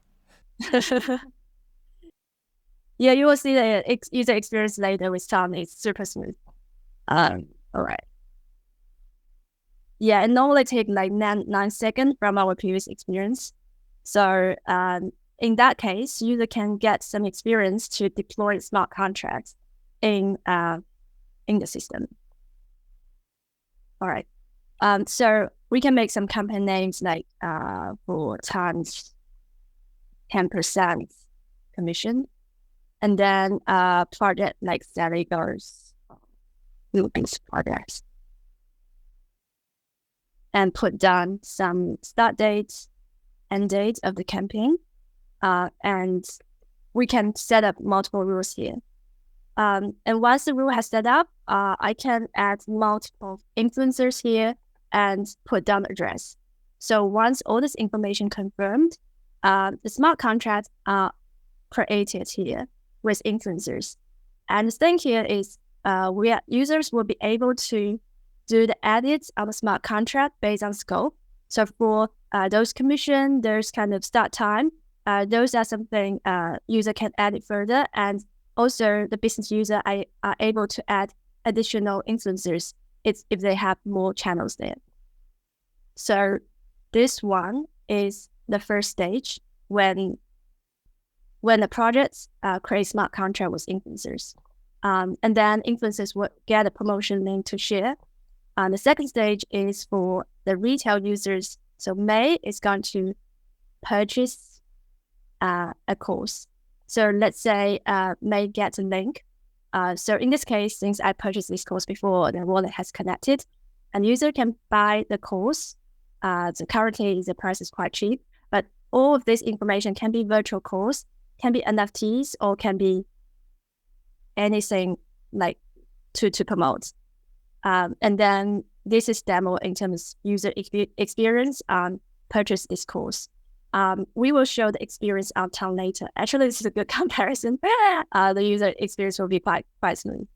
Speaker 8: Yeah, you will see the user experience later with Tom. It's super smooth. All right. Yeah, it normally takes like 9 seconds from our previous experience. So in that case, user can get some experience to deploy smart contracts in the system. All right. So we can make some campaign names like for times 10% commission, and then project like Sally goes projects, and put down some start dates, end date of the campaign, and we can set up multiple rules here. And once the rule has set up, I can add multiple influencers here and put down the address. So once all this information confirmed, the smart contracts are created here with influencers. And the thing here is users will be able to do the edits on the smart contract based on scope. So for those commission, there's kind of start time. Those are something user can edit further, and also the business user are able to add additional influencers if they have more channels there. So this one is the first stage when the projects create smart contract with influencers. And then influencers will get a promotion link to share. The second stage is for the retail users. So May is going to purchase a course. So let's say May gets a link. So in this case, since I purchased this course before, the wallet has connected, and user can buy the course. So currently the price is quite cheap, but all of this information can be virtual course, can be NFTs, or can be anything like to promote. And then this is demo in terms of user experience on purchase this course. We will show the experience on TON later. Actually, this is a good comparison. The user experience will be quite smooth.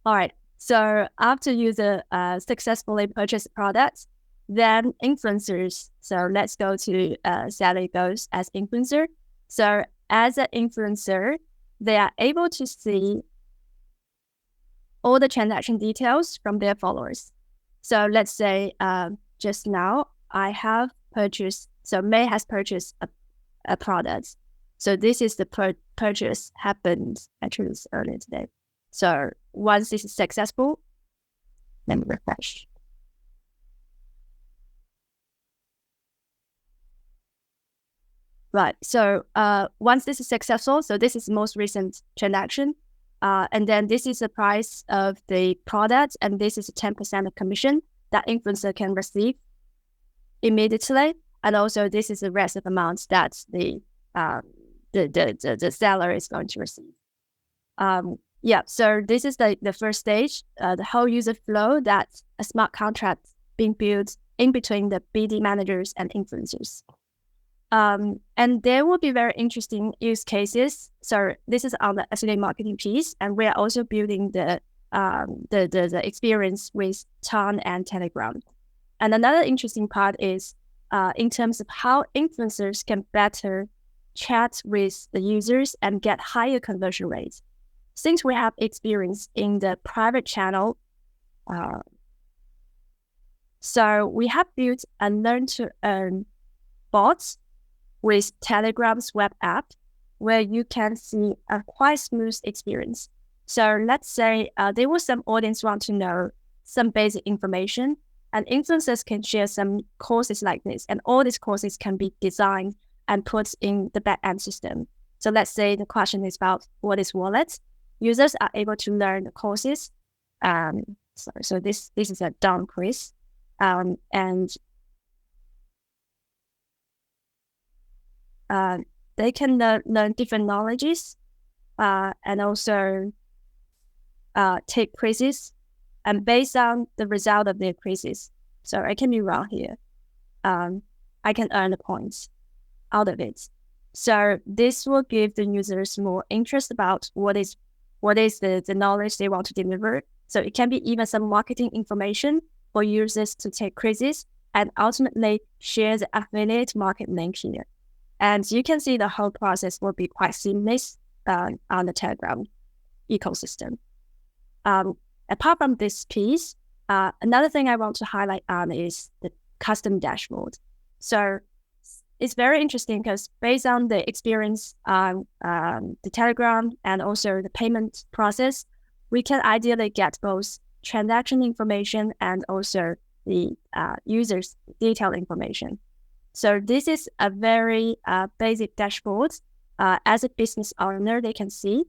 Speaker 8: All right. So after user successfully purchased products, then influencers. So let's go to Sally goes as influencer. So as an influencer, they are able to see all the transaction details from their followers. So let's say just now I have purchased, so May has purchased a product. So this is the purchase happened actually earlier today. So once this is successful, let me refresh. Right, so once this is successful, so this is the most recent transaction. And then this is the price of the product, and this is 10% of commission that influencer can receive immediately. and also this is the rest of the amounts that the seller is going to receive. So this is the first stage, the whole user flow, that's a smart contract being built in between the BD managers and influencers. And there will be very interesting use cases. So this is on the affiliate marketing piece, and we are also building the experience with TON and Telegram. And another interesting part is in terms of how influencers can better chat with the users and get higher conversion rates. Since we have experience in the private channel, so we have built a learn-to-earn bot with Telegram's web app, where you can see a quite smooth experience. So let's say there was some audience want to know some basic information, and influencers can share some courses like this, and all these courses can be designed and put in the back-end system. So let's say the question is about what is wallet. Users are able to learn the courses. So this is a down quiz, and they can learn different knowledges, and also take quizzes, and based on the result of their quizzes. So I can be wrong here. I can earn the points out of it. So this will give the users more interest about what is the knowledge they want to deliver. So it can be even some marketing information for users to take quizzes and ultimately share the affiliate market link here. And you can see the whole process will be quite seamless on the Telegram ecosystem. Apart from this piece, another thing I want to highlight on is the custom dashboard. So it's very interesting because based on the experience on the Telegram and also the payment process, we can ideally get both transaction information and also the user's detailed information. So this is a very basic dashboard. As a business owner, they can see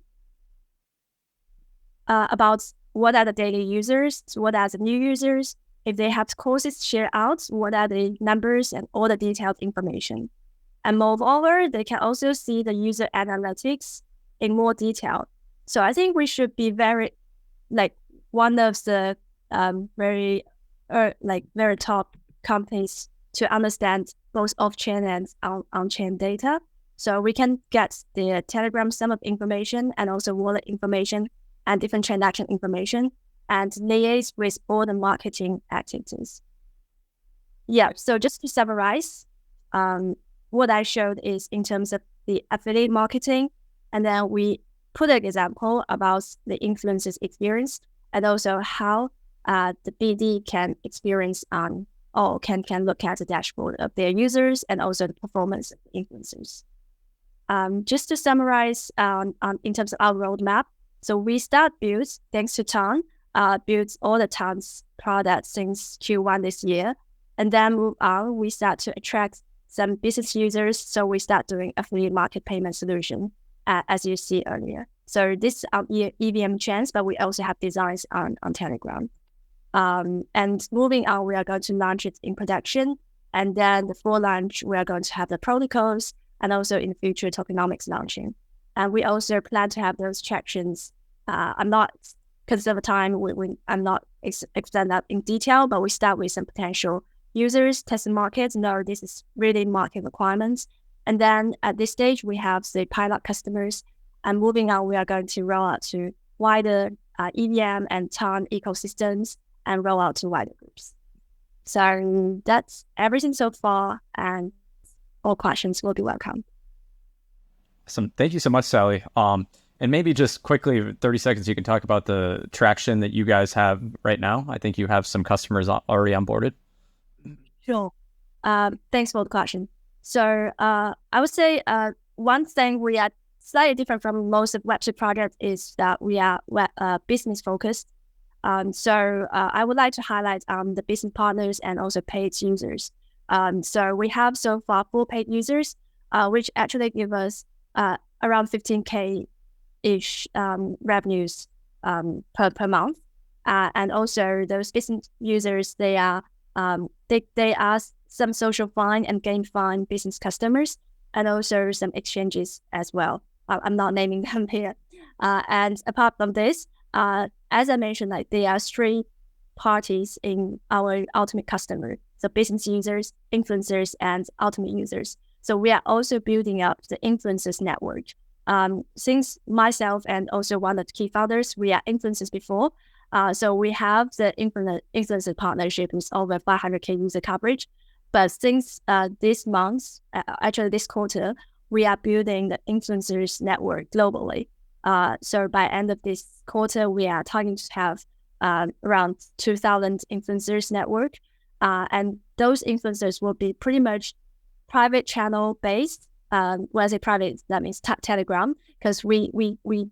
Speaker 8: about what are the daily users, what are the new users, if they have courses shared out, what are the numbers and all the detailed information. And moreover, they can also see the user analytics in more detail. So I think we should be very, one of the very top companies to understand both off-chain and on-chain data. So we can get the Telegram sum of information and also wallet information and different transaction information and liaise with all the marketing activities. Yeah, so just to summarize, what I showed is in terms of the affiliate marketing, and then we put an example about the influencers experience and also how the BD can experience or can look at the dashboard of their users and also the performance of the influencers. Just to summarize in terms of our roadmap, so we start build, thanks to TON, built all the TON's products since Q1 this year, and then move on, we start to attract some business users, so we start doing affiliate market payment solution, as you see earlier. So this is our EVM chains, but we also have designs on Telegram. And moving on, we are going to launch it in production. And then before launch, we are going to have the protocols and also in the future tokenomics launching. And we also plan to have those tractions. I'm not, because of the time, I'm not extend that in detail, but we start with some potential users, test the markets, know this is really market requirements. And then at this stage, we have the pilot customers. And moving on, we are going to roll out to wider EVM and TON ecosystems and roll out to wider groups. So that's everything so far, and all questions will be welcome.
Speaker 2: Awesome. Thank you so much, Sally. And maybe just quickly, 30 seconds, you can talk about the traction that you guys have right now. I think you have some customers already onboarded.
Speaker 8: Sure. Thanks for the question. So I would say one thing we are slightly different from most of Web2 projects is that we are business focused. So I would like to highlight the business partners and also paid users. So we have so far 4 paid users, which actually give us around 15K-ish revenues per month. And also those business users, they are some social fine and game fine business customers, and also some exchanges as well. I'm not naming them here. And apart from this, as I mentioned, like there are three parties in our ultimate customer. So business users, influencers, and ultimate users. So we are also building up the influencers network. Since myself and also one of the key founders, we are influencers before. So we have the influencer partnership with over 500K user coverage. But since this month, actually this quarter, we are building the influencers network globally. So by end of this quarter, we are targeting to have around 2,000 influencers network. And those influencers will be pretty much private channel based. When I say private, that means Telegram, because we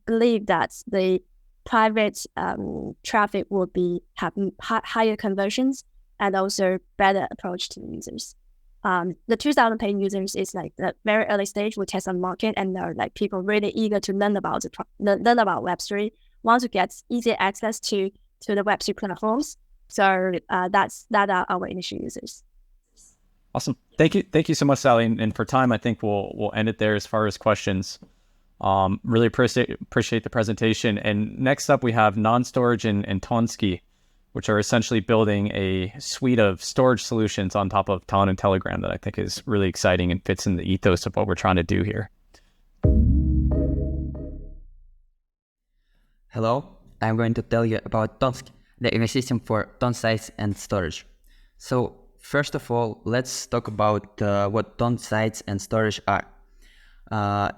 Speaker 8: believe that the private traffic will have higher conversions and also better approach to the users. The 2,000 paying users is like the very early stage. We test on market, and there are like people really eager to learn about Web3, want to get easy access to the Web3 platforms. So that are our initial users.
Speaker 2: Awesome. Thank you so much, Sally. And for time, I think we'll end it there as far as questions. Really appreciate the presentation. And next up, we have Non-Storage and Tonski, which are essentially building a suite of storage solutions on top of TON and Telegram that I think is really exciting and fits in the ethos of what we're trying to do here.
Speaker 9: Hello, I'm going to tell you about Tonski, the ecosystem for TON sites and storage. So first of all, let's talk about what TON sites and storage are.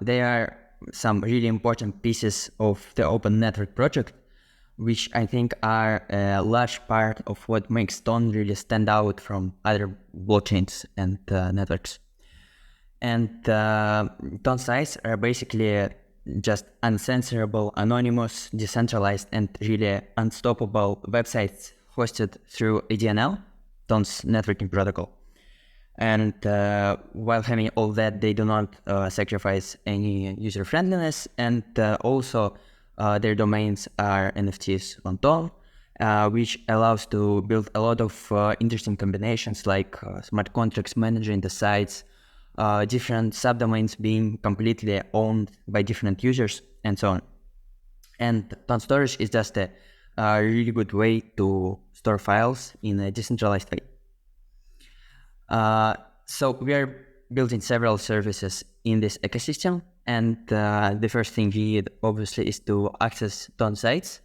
Speaker 9: They are some really important pieces of the open network project, which I think are a large part of what makes TON really stand out from other blockchains and networks. And TON sites are basically just uncensorable, anonymous, decentralized, and really unstoppable websites hosted through ADNL, TON's networking protocol. And while having all that, they do not sacrifice any user friendliness, and also their domains are NFTs on TON, which allows to build a lot of interesting combinations like smart contracts managing the sites, different subdomains being completely owned by different users, and so on. And TON storage is just a really good way to store files in a decentralized way. So we are building several services in this ecosystem, and the first thing we need obviously is to access TON sites.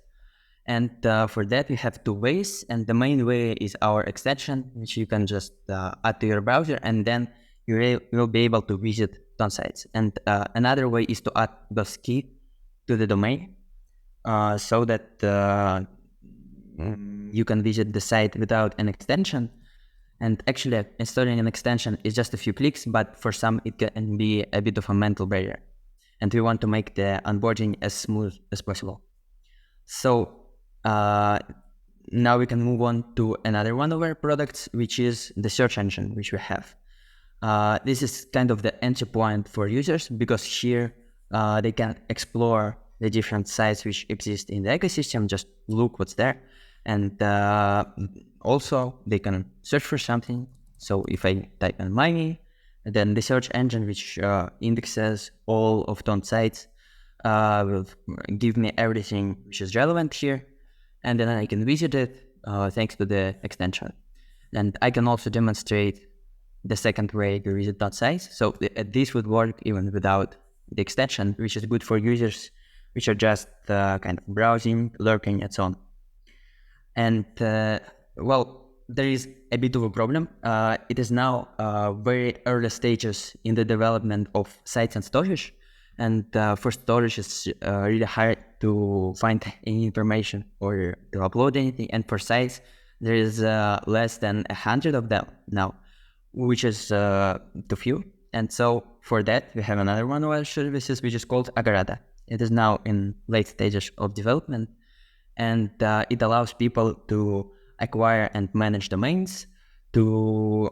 Speaker 9: And for that we have two ways, and the main way is our extension, which you can just add to your browser, and then you will be able to visit TON sites. And another way is to add the key to the domain, so that you can visit the site without an extension. And actually, installing an extension is just a few clicks, but for some it can be a bit of a mental barrier. And we want to make the onboarding as smooth as possible. So now we can move on to another one of our products, which is the search engine, which we have. This is kind of the entry point for users, because here they can explore the different sites which exist in the ecosystem, just look what's there. And also they can search for something. So if I type in money, then the search engine, which indexes all of TON sites, will give me everything which is relevant here. And then I can visit it thanks to the extension. And I can also demonstrate the second way to visit TON sites. So this would work even without the extension, which is good for users which are just kind of browsing, lurking, and so on. And well, there is a bit of a problem. It is now very early stages in the development of sites and storage. And for storage, it's really hard to find any information or to upload anything. And for sites, there is less than 100 of them now, which is too few. And so for that, we have another one of our services, which is called Agarada. It is now in late stages of development. And it allows people to acquire and manage domains, to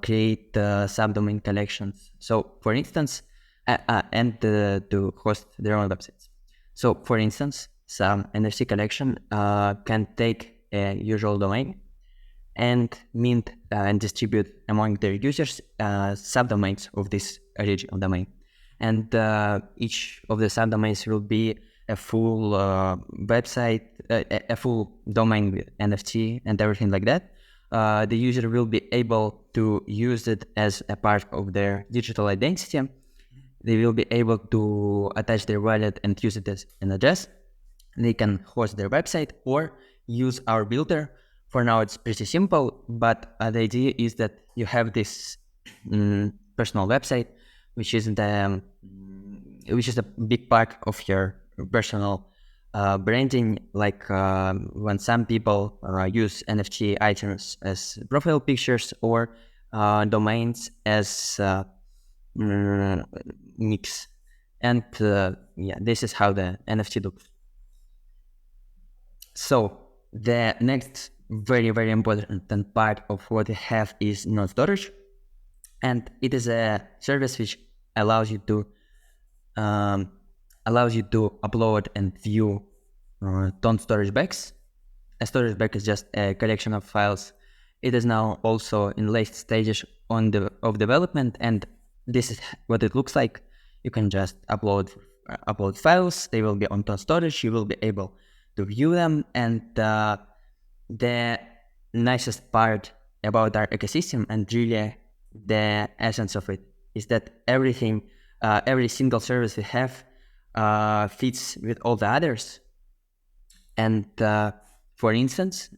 Speaker 9: create subdomain collections. So for instance, and to host their own websites. So for instance, some NFC collection can take a usual domain and mint and distribute among their users subdomains of this original domain. And each of the subdomains will be a full website, a full domain with NFT and everything like that. The user will be able to use it as a part of their digital identity. They will be able to attach their wallet and use it as an address. They can host their website or use our builder. For now, it's pretty simple, but the idea is that you have this personal website, which is a big part of your personal branding. Like when some people use NFT items as profile pictures or domains as mix. And this is how the NFT looks. So the next very, very important part of what we have is node storage. And it is a service which allows you to upload and view TON storage bags. A storage bag is just a collection of files. It is now also in late stages of development, and this is what it looks like. You can just upload files. They will be on TON storage. You will be able to view them. And the nicest part about our ecosystem, and really the essence of it, is that everything, every single service we have fits with all the others. And for instance,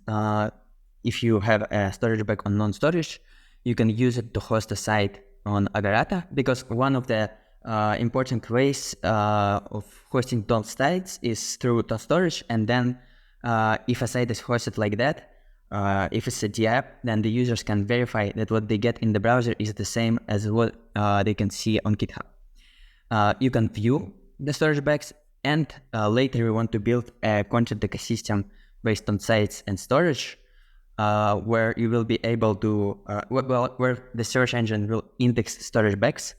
Speaker 9: if you have a storage bag on non-storage, you can use it to host a site on Agarata, because one of the important ways of hosting TON sites is through TON storage. And then if a site is hosted like that, if it's a DApp, then the users can verify that what they get in the browser is the same as what they can see on GitHub. You can view the storage bags, and later we want to build a content ecosystem based on sites and storage, where you will be able to, where the search engine will index storage bags,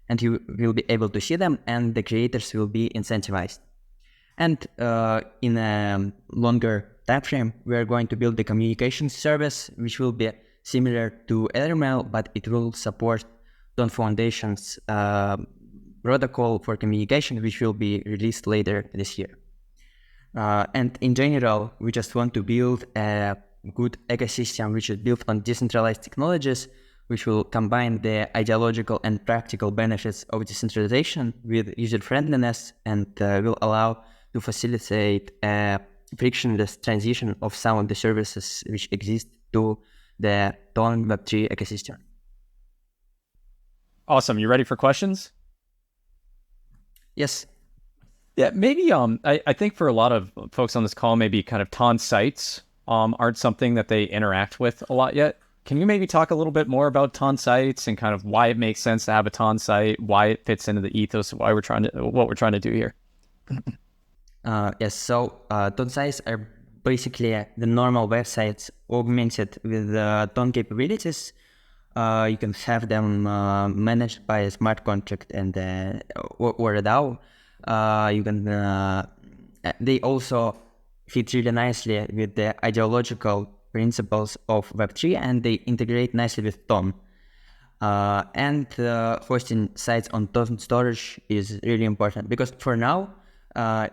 Speaker 9: and you will be able to see them, and the creators will be incentivized. And in a longer time frame, we are going to build the communication service, which will be similar to EtherMail, but it will support TON Foundation's protocol for communication, which will be released later this year. And in general, we just want to build a good ecosystem which is built on decentralized technologies, which will combine the ideological and practical benefits of decentralization with user-friendliness, and will allow to facilitate a frictionless transition of some of the services which exist to the TON Web3 ecosystem.
Speaker 2: Awesome. You ready for questions?
Speaker 9: Yes.
Speaker 2: Yeah, maybe I think for a lot of folks on this call, maybe kind of TON sites aren't something that they interact with a lot yet. Can you maybe talk a little bit more about TON sites and kind of why it makes sense to have a TON site, why it fits into the ethos of what we're trying to do here?
Speaker 9: Yes, so TON sites are basically the normal websites augmented with TON capabilities. You can have them managed by a smart contract and or a DAO. You can. They also fit really nicely with the ideological principles of Web3, and they integrate nicely with TON. And hosting sites on TON storage is really important, because for now,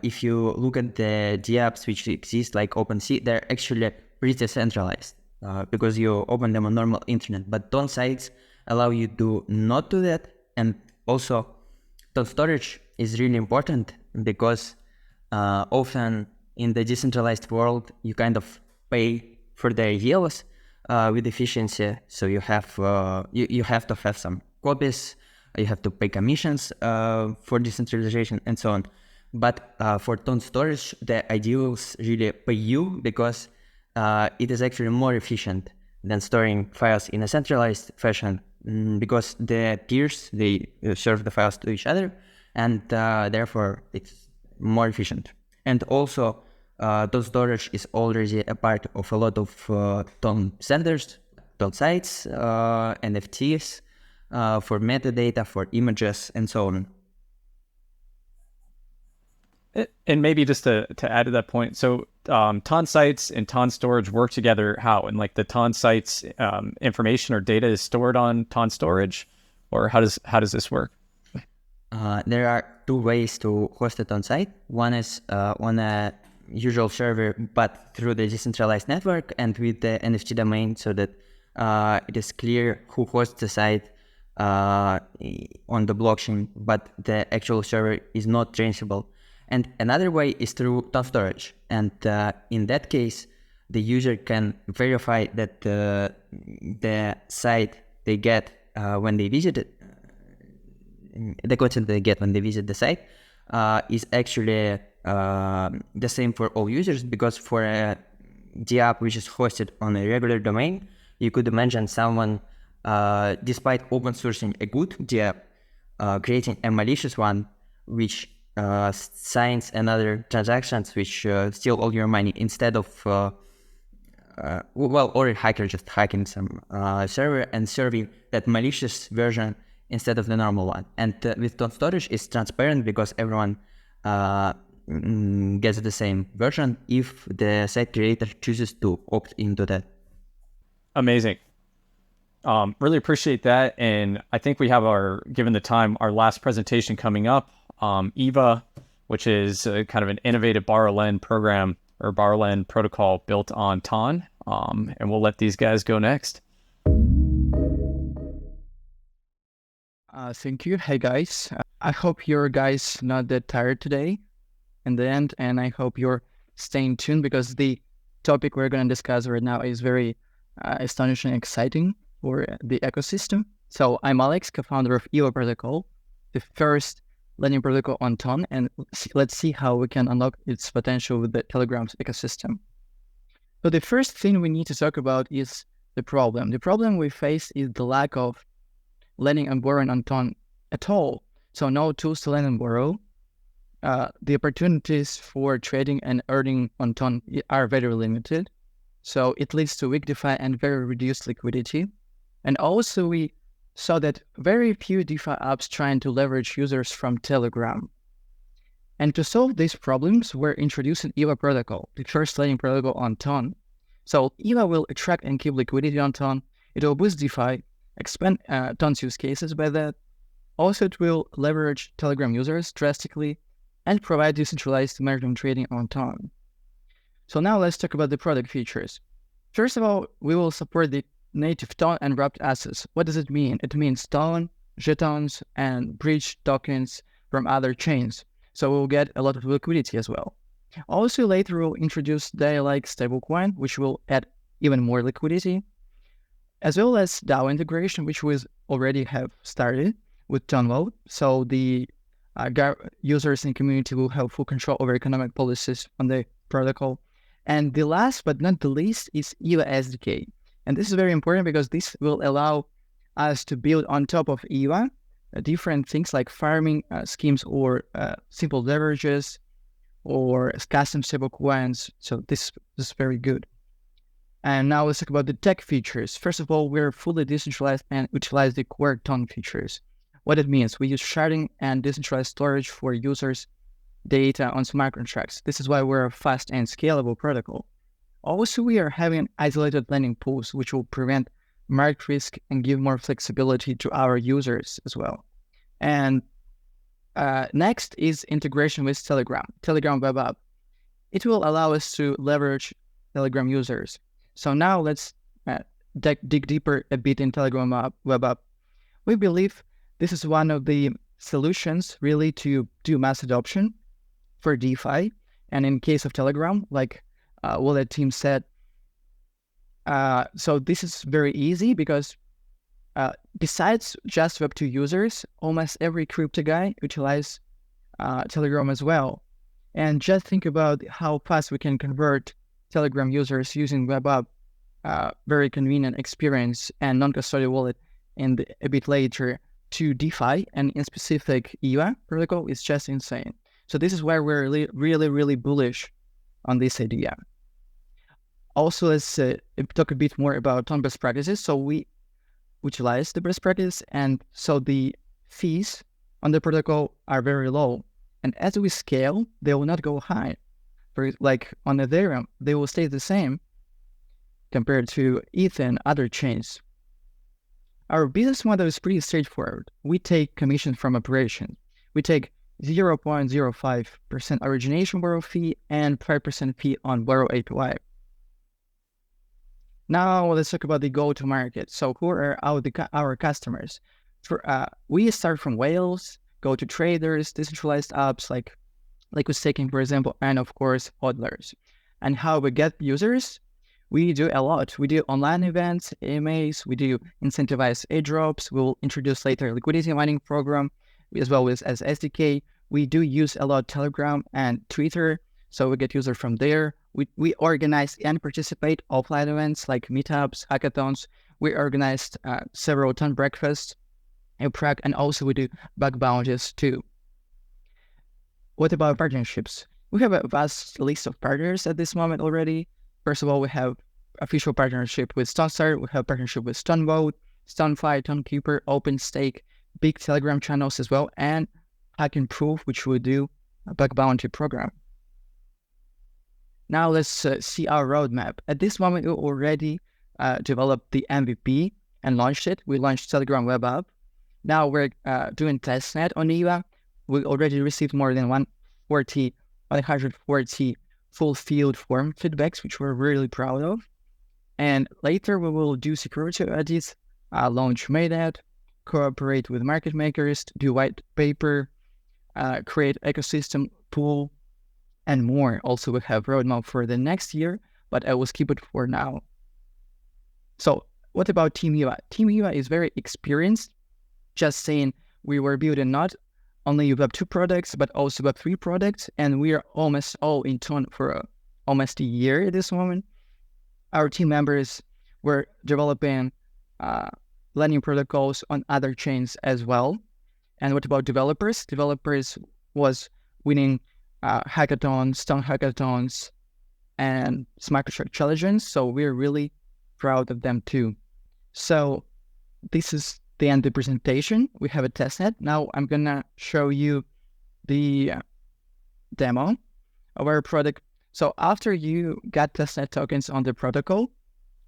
Speaker 9: if you look at the DApps which exist like OpenSea, they're actually pretty centralized because you open them on normal internet. But TON sites allow you to not do that. And also, TON storage is really important because often in the decentralized world, you kind of pay for the ideals with efficiency. So you have you have to have some copies, you have to pay commissions for decentralization and so on. But for TON storage, the ideals really pay you because it is actually more efficient than storing files in a centralized fashion, because the peers, they serve the files to each other, and therefore it's more efficient. And also, TON storage is already a part of a lot of TON centers, TON sites, NFTs, for metadata, for images, and so on.
Speaker 2: And maybe just to add to that point, so TON sites and TON storage work together how? And like the TON sites information or data is stored on TON storage, or how does this work?
Speaker 9: There are two ways to host it on site. One is on a usual server, but through the decentralized network and with the NFT domain, so that it is clear who hosts the site on the blockchain, but the actual server is not traceable. And another way is through TON storage. And in that case, the user can verify that the site they get when they visit it, the content they get when they visit the site is actually the same for all users, because for the app which is hosted on a regular domain, you could imagine someone, despite open sourcing a good DApp, creating a malicious one which signs another transactions which steal all your money instead of or a hacker just hacking some server and serving that malicious version instead of the normal one. And with TON storage, it's transparent because everyone gets the same version if the site creator chooses to opt into that.
Speaker 2: Amazing. Really appreciate that. And I think we have given the time, our last presentation coming up, EVA, which is kind of an innovative borrow-lend program or borrow-lend protocol built on TON. And we'll let these guys go next.
Speaker 10: Thank you. Hey guys, I hope you're guys not that tired today in the end, and I hope you're staying tuned because the topic we're going to discuss right now is very astonishing and exciting for the ecosystem. So I'm Alex, co-founder of EVA protocol, the first lending protocol on TON, and let's see how we can unlock its potential with the Telegram's ecosystem. So the first thing we need to talk about is the problem. The problem we face is the lack of lending and borrowing on TON at all. So no tools to lend and borrow. The opportunities for trading and earning on TON are very limited. So it leads to weak DeFi and very reduced liquidity. And also we saw that very few DeFi apps trying to leverage users from Telegram. And to solve these problems, we're introducing EVA protocol, the first lending protocol on TON. So EVA will attract and keep liquidity on TON. It will boost DeFi, expand TON's use cases by that. Also, it will leverage Telegram users drastically and provide decentralized maritime trading on TON. So now let's talk about the product features. First of all, we will support the native TON and wrapped assets. What does it mean? It means TON, jetons, and bridge tokens from other chains. So we'll get a lot of liquidity as well. Also, later we'll introduce DAI-like stablecoin, which will add even more liquidity, as well as DAO integration, which we already have started with TON Vote. So the users and community will have full control over economic policies on the protocol. And the last but not the least is EVA SDK. And this is very important because this will allow us to build on top of EVA different things like farming schemes or simple leverages or custom stablecoins. So this is very good. And now let's talk about the tech features. First of all, we're fully decentralized and utilize the core TON features. What it means, we use sharding and decentralized storage for users' data on smart contracts. This is why we're a fast and scalable protocol. Also, we are having isolated lending pools, which will prevent market risk and give more flexibility to our users as well. And next is integration with Telegram web app. It will allow us to leverage Telegram users. So now let's dig deeper a bit in Telegram web app. We believe this is one of the solutions really to do mass adoption for DeFi. And in case of Telegram, like what the team said, so this is very easy because besides just Web2 users, almost every crypto guy utilizes Telegram as well. And just think about how fast we can convert Telegram users using web app, very convenient experience and non-custodial wallet, and a bit later to DeFi and in specific EVA protocol is just insane. So this is why we're really bullish on this idea. Also, let's talk a bit more about TON best practices. So we utilize the best practice, and so the fees on the protocol are very low. And as we scale, they will not go high. like on Ethereum, they will stay the same compared to ETH and other chains. Our business model is pretty straightforward. We take commission from operation. We take 0.05% origination borrow fee and 5% fee on borrow APY. Now let's talk about the go-to-market. So who are our customers? We start from whales, go to traders, decentralized apps like staking, for example, and of course, hodlers. And how we get users? We do a lot. We do online events, AMAs, we do incentivized airdrops. We'll introduce later liquidity mining program, as well as SDK. We do use a lot Telegram and Twitter, so we get users from there. We organize and participate offline events like meetups, hackathons. We organized several ton breakfasts in Prague, and also we do bug bounties too. What about partnerships? We have a vast list of partners at this moment already. First of all, we have official partnership with StoneStar. We have partnership with StoneVote, StoneFi, ToneKeeper, OpenStake, big Telegram channels as well, and Hack and Proof, which will do a bug bounty program. Now let's see our roadmap. At this moment, we already developed the MVP and launched it. We launched Telegram web app. Now we're doing testnet on EVA. We already received more than 140 full field form feedbacks, which we're really proud of. And later we will do security audits, launch mainnet, cooperate with market makers, do white paper, create ecosystem pool, and more. Also, we have roadmap for the next year, but I will skip it for now. So what about Team EVA? Team EVA is very experienced. Just saying, we were building not only Web2 products, but also Web3 products, and we are almost all in TON for almost a year at this moment. Our team members were developing lending protocols on other chains as well. And what about developers? Developers was winning hackathons, Stone hackathons, and smart contract challenges. So we're really proud of them too. So this is the end of the presentation. We have a testnet. Now I'm gonna show you the demo of our product. So after you got testnet tokens on the protocol,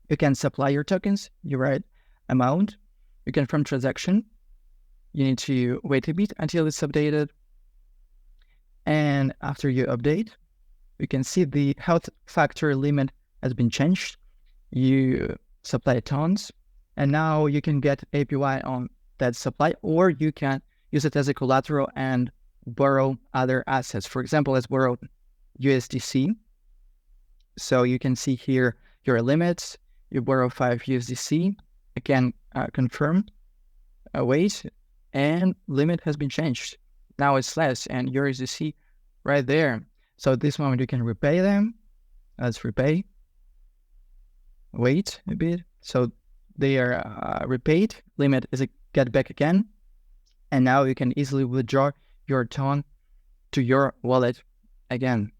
Speaker 10: you can supply your tokens, you write amount, you confirm transaction. You need to wait a bit until it's updated. And after you update, you can see the health factor limit has been changed. You supply tons, and now you can get APY on that supply, or you can use it as a collateral and borrow other assets. For example, let's borrow USDC. So you can see here your limits. You borrow 5 USDC. Again, confirm, wait, and limit has been changed. Now it's less, and your USDC right there. So at this moment you can repay them. Let's repay. Wait a bit. So they are repaid. Limit is a get back again. And now you can easily withdraw your TON to your wallet again.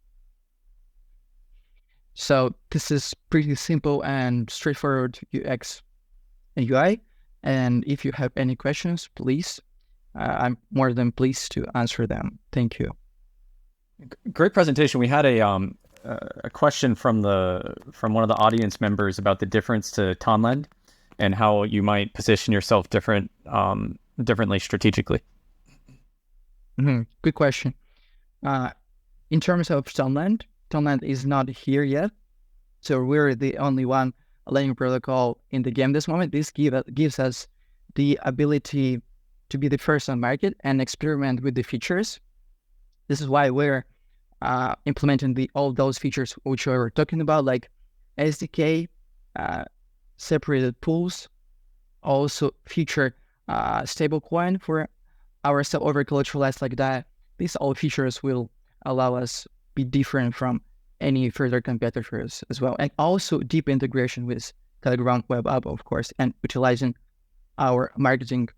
Speaker 10: So this is pretty simple and straightforward UX and UI. And if you have any questions, please, I'm more than pleased to answer them. Thank you.
Speaker 2: Great presentation. We had a question from one of the audience members about the difference to TONLend and how you might position yourself differently strategically.
Speaker 10: Good question. In terms of TONLend is not here yet, so we're the only one lending protocol in the game this moment. This gives us the ability to be the first on market and experiment with the features. This is why we're implementing all those features which we were talking about, like SDK, separated pools, also feature stablecoin for our sell over collateralized like that. These all features will allow us be different from any further competitors as well, and also deep integration with Telegram web app, of course, and utilizing our marketing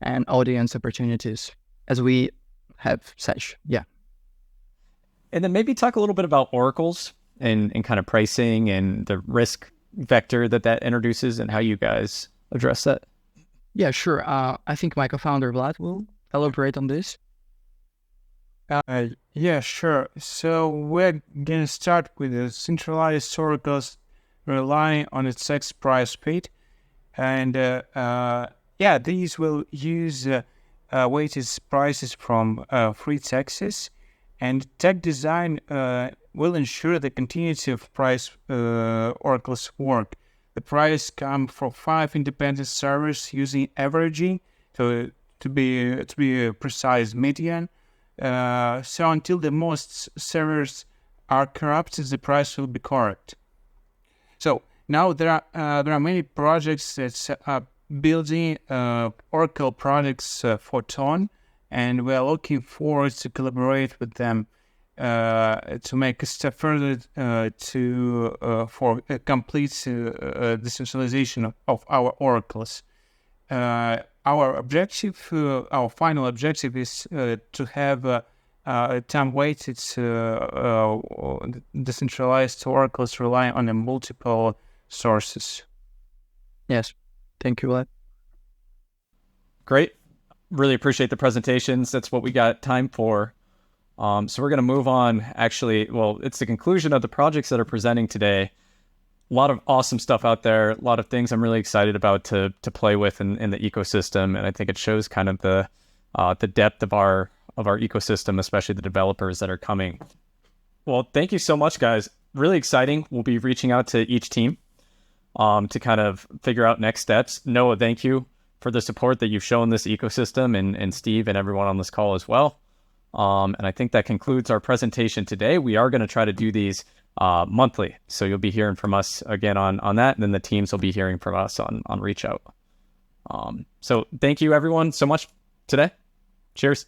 Speaker 10: and audience opportunities as we have such. Yeah.
Speaker 2: And then maybe talk a little bit about oracles and kind of pricing and the risk vector that introduces and how you guys address that.
Speaker 10: Yeah, sure. I think my co-founder Vlad will elaborate on this.
Speaker 11: Yeah, sure. So we're going to start with the centralized oracles relying on its X price feed. And these will use weighted prices from free taxes. And tech design will ensure the continuity of price oracles work. The price comes from 5 independent servers using averaging to be a precise median. So until the most servers are corrupted, the price will be correct. So now there are many projects that are building Oracle products for TON, and we are looking forward to collaborate with them to make a step further for a complete decentralization of our oracles. Our final objective is to have time-weighted decentralized oracles relying on multiple sources.
Speaker 10: Yes. Thank you, Vlad.
Speaker 2: Great. Really appreciate the presentations. That's what we got time for. So we're going to move on. Actually, well, it's the conclusion of the projects that are presenting today. A lot of awesome stuff out there. A lot of things I'm really excited about to play with in the ecosystem, and I think it shows kind of the depth of our ecosystem, especially the developers that are coming. Well, thank you so much, guys. Really exciting. We'll be reaching out to each team to kind of figure out next steps. Noah, thank you for the support that you've shown this ecosystem, and Steve and everyone on this call as well. And I think that concludes our presentation today. We are going to try to do these monthly, so you'll be hearing from us again on that, and then the teams will be hearing from us on reach out. So thank you everyone so much today. Cheers.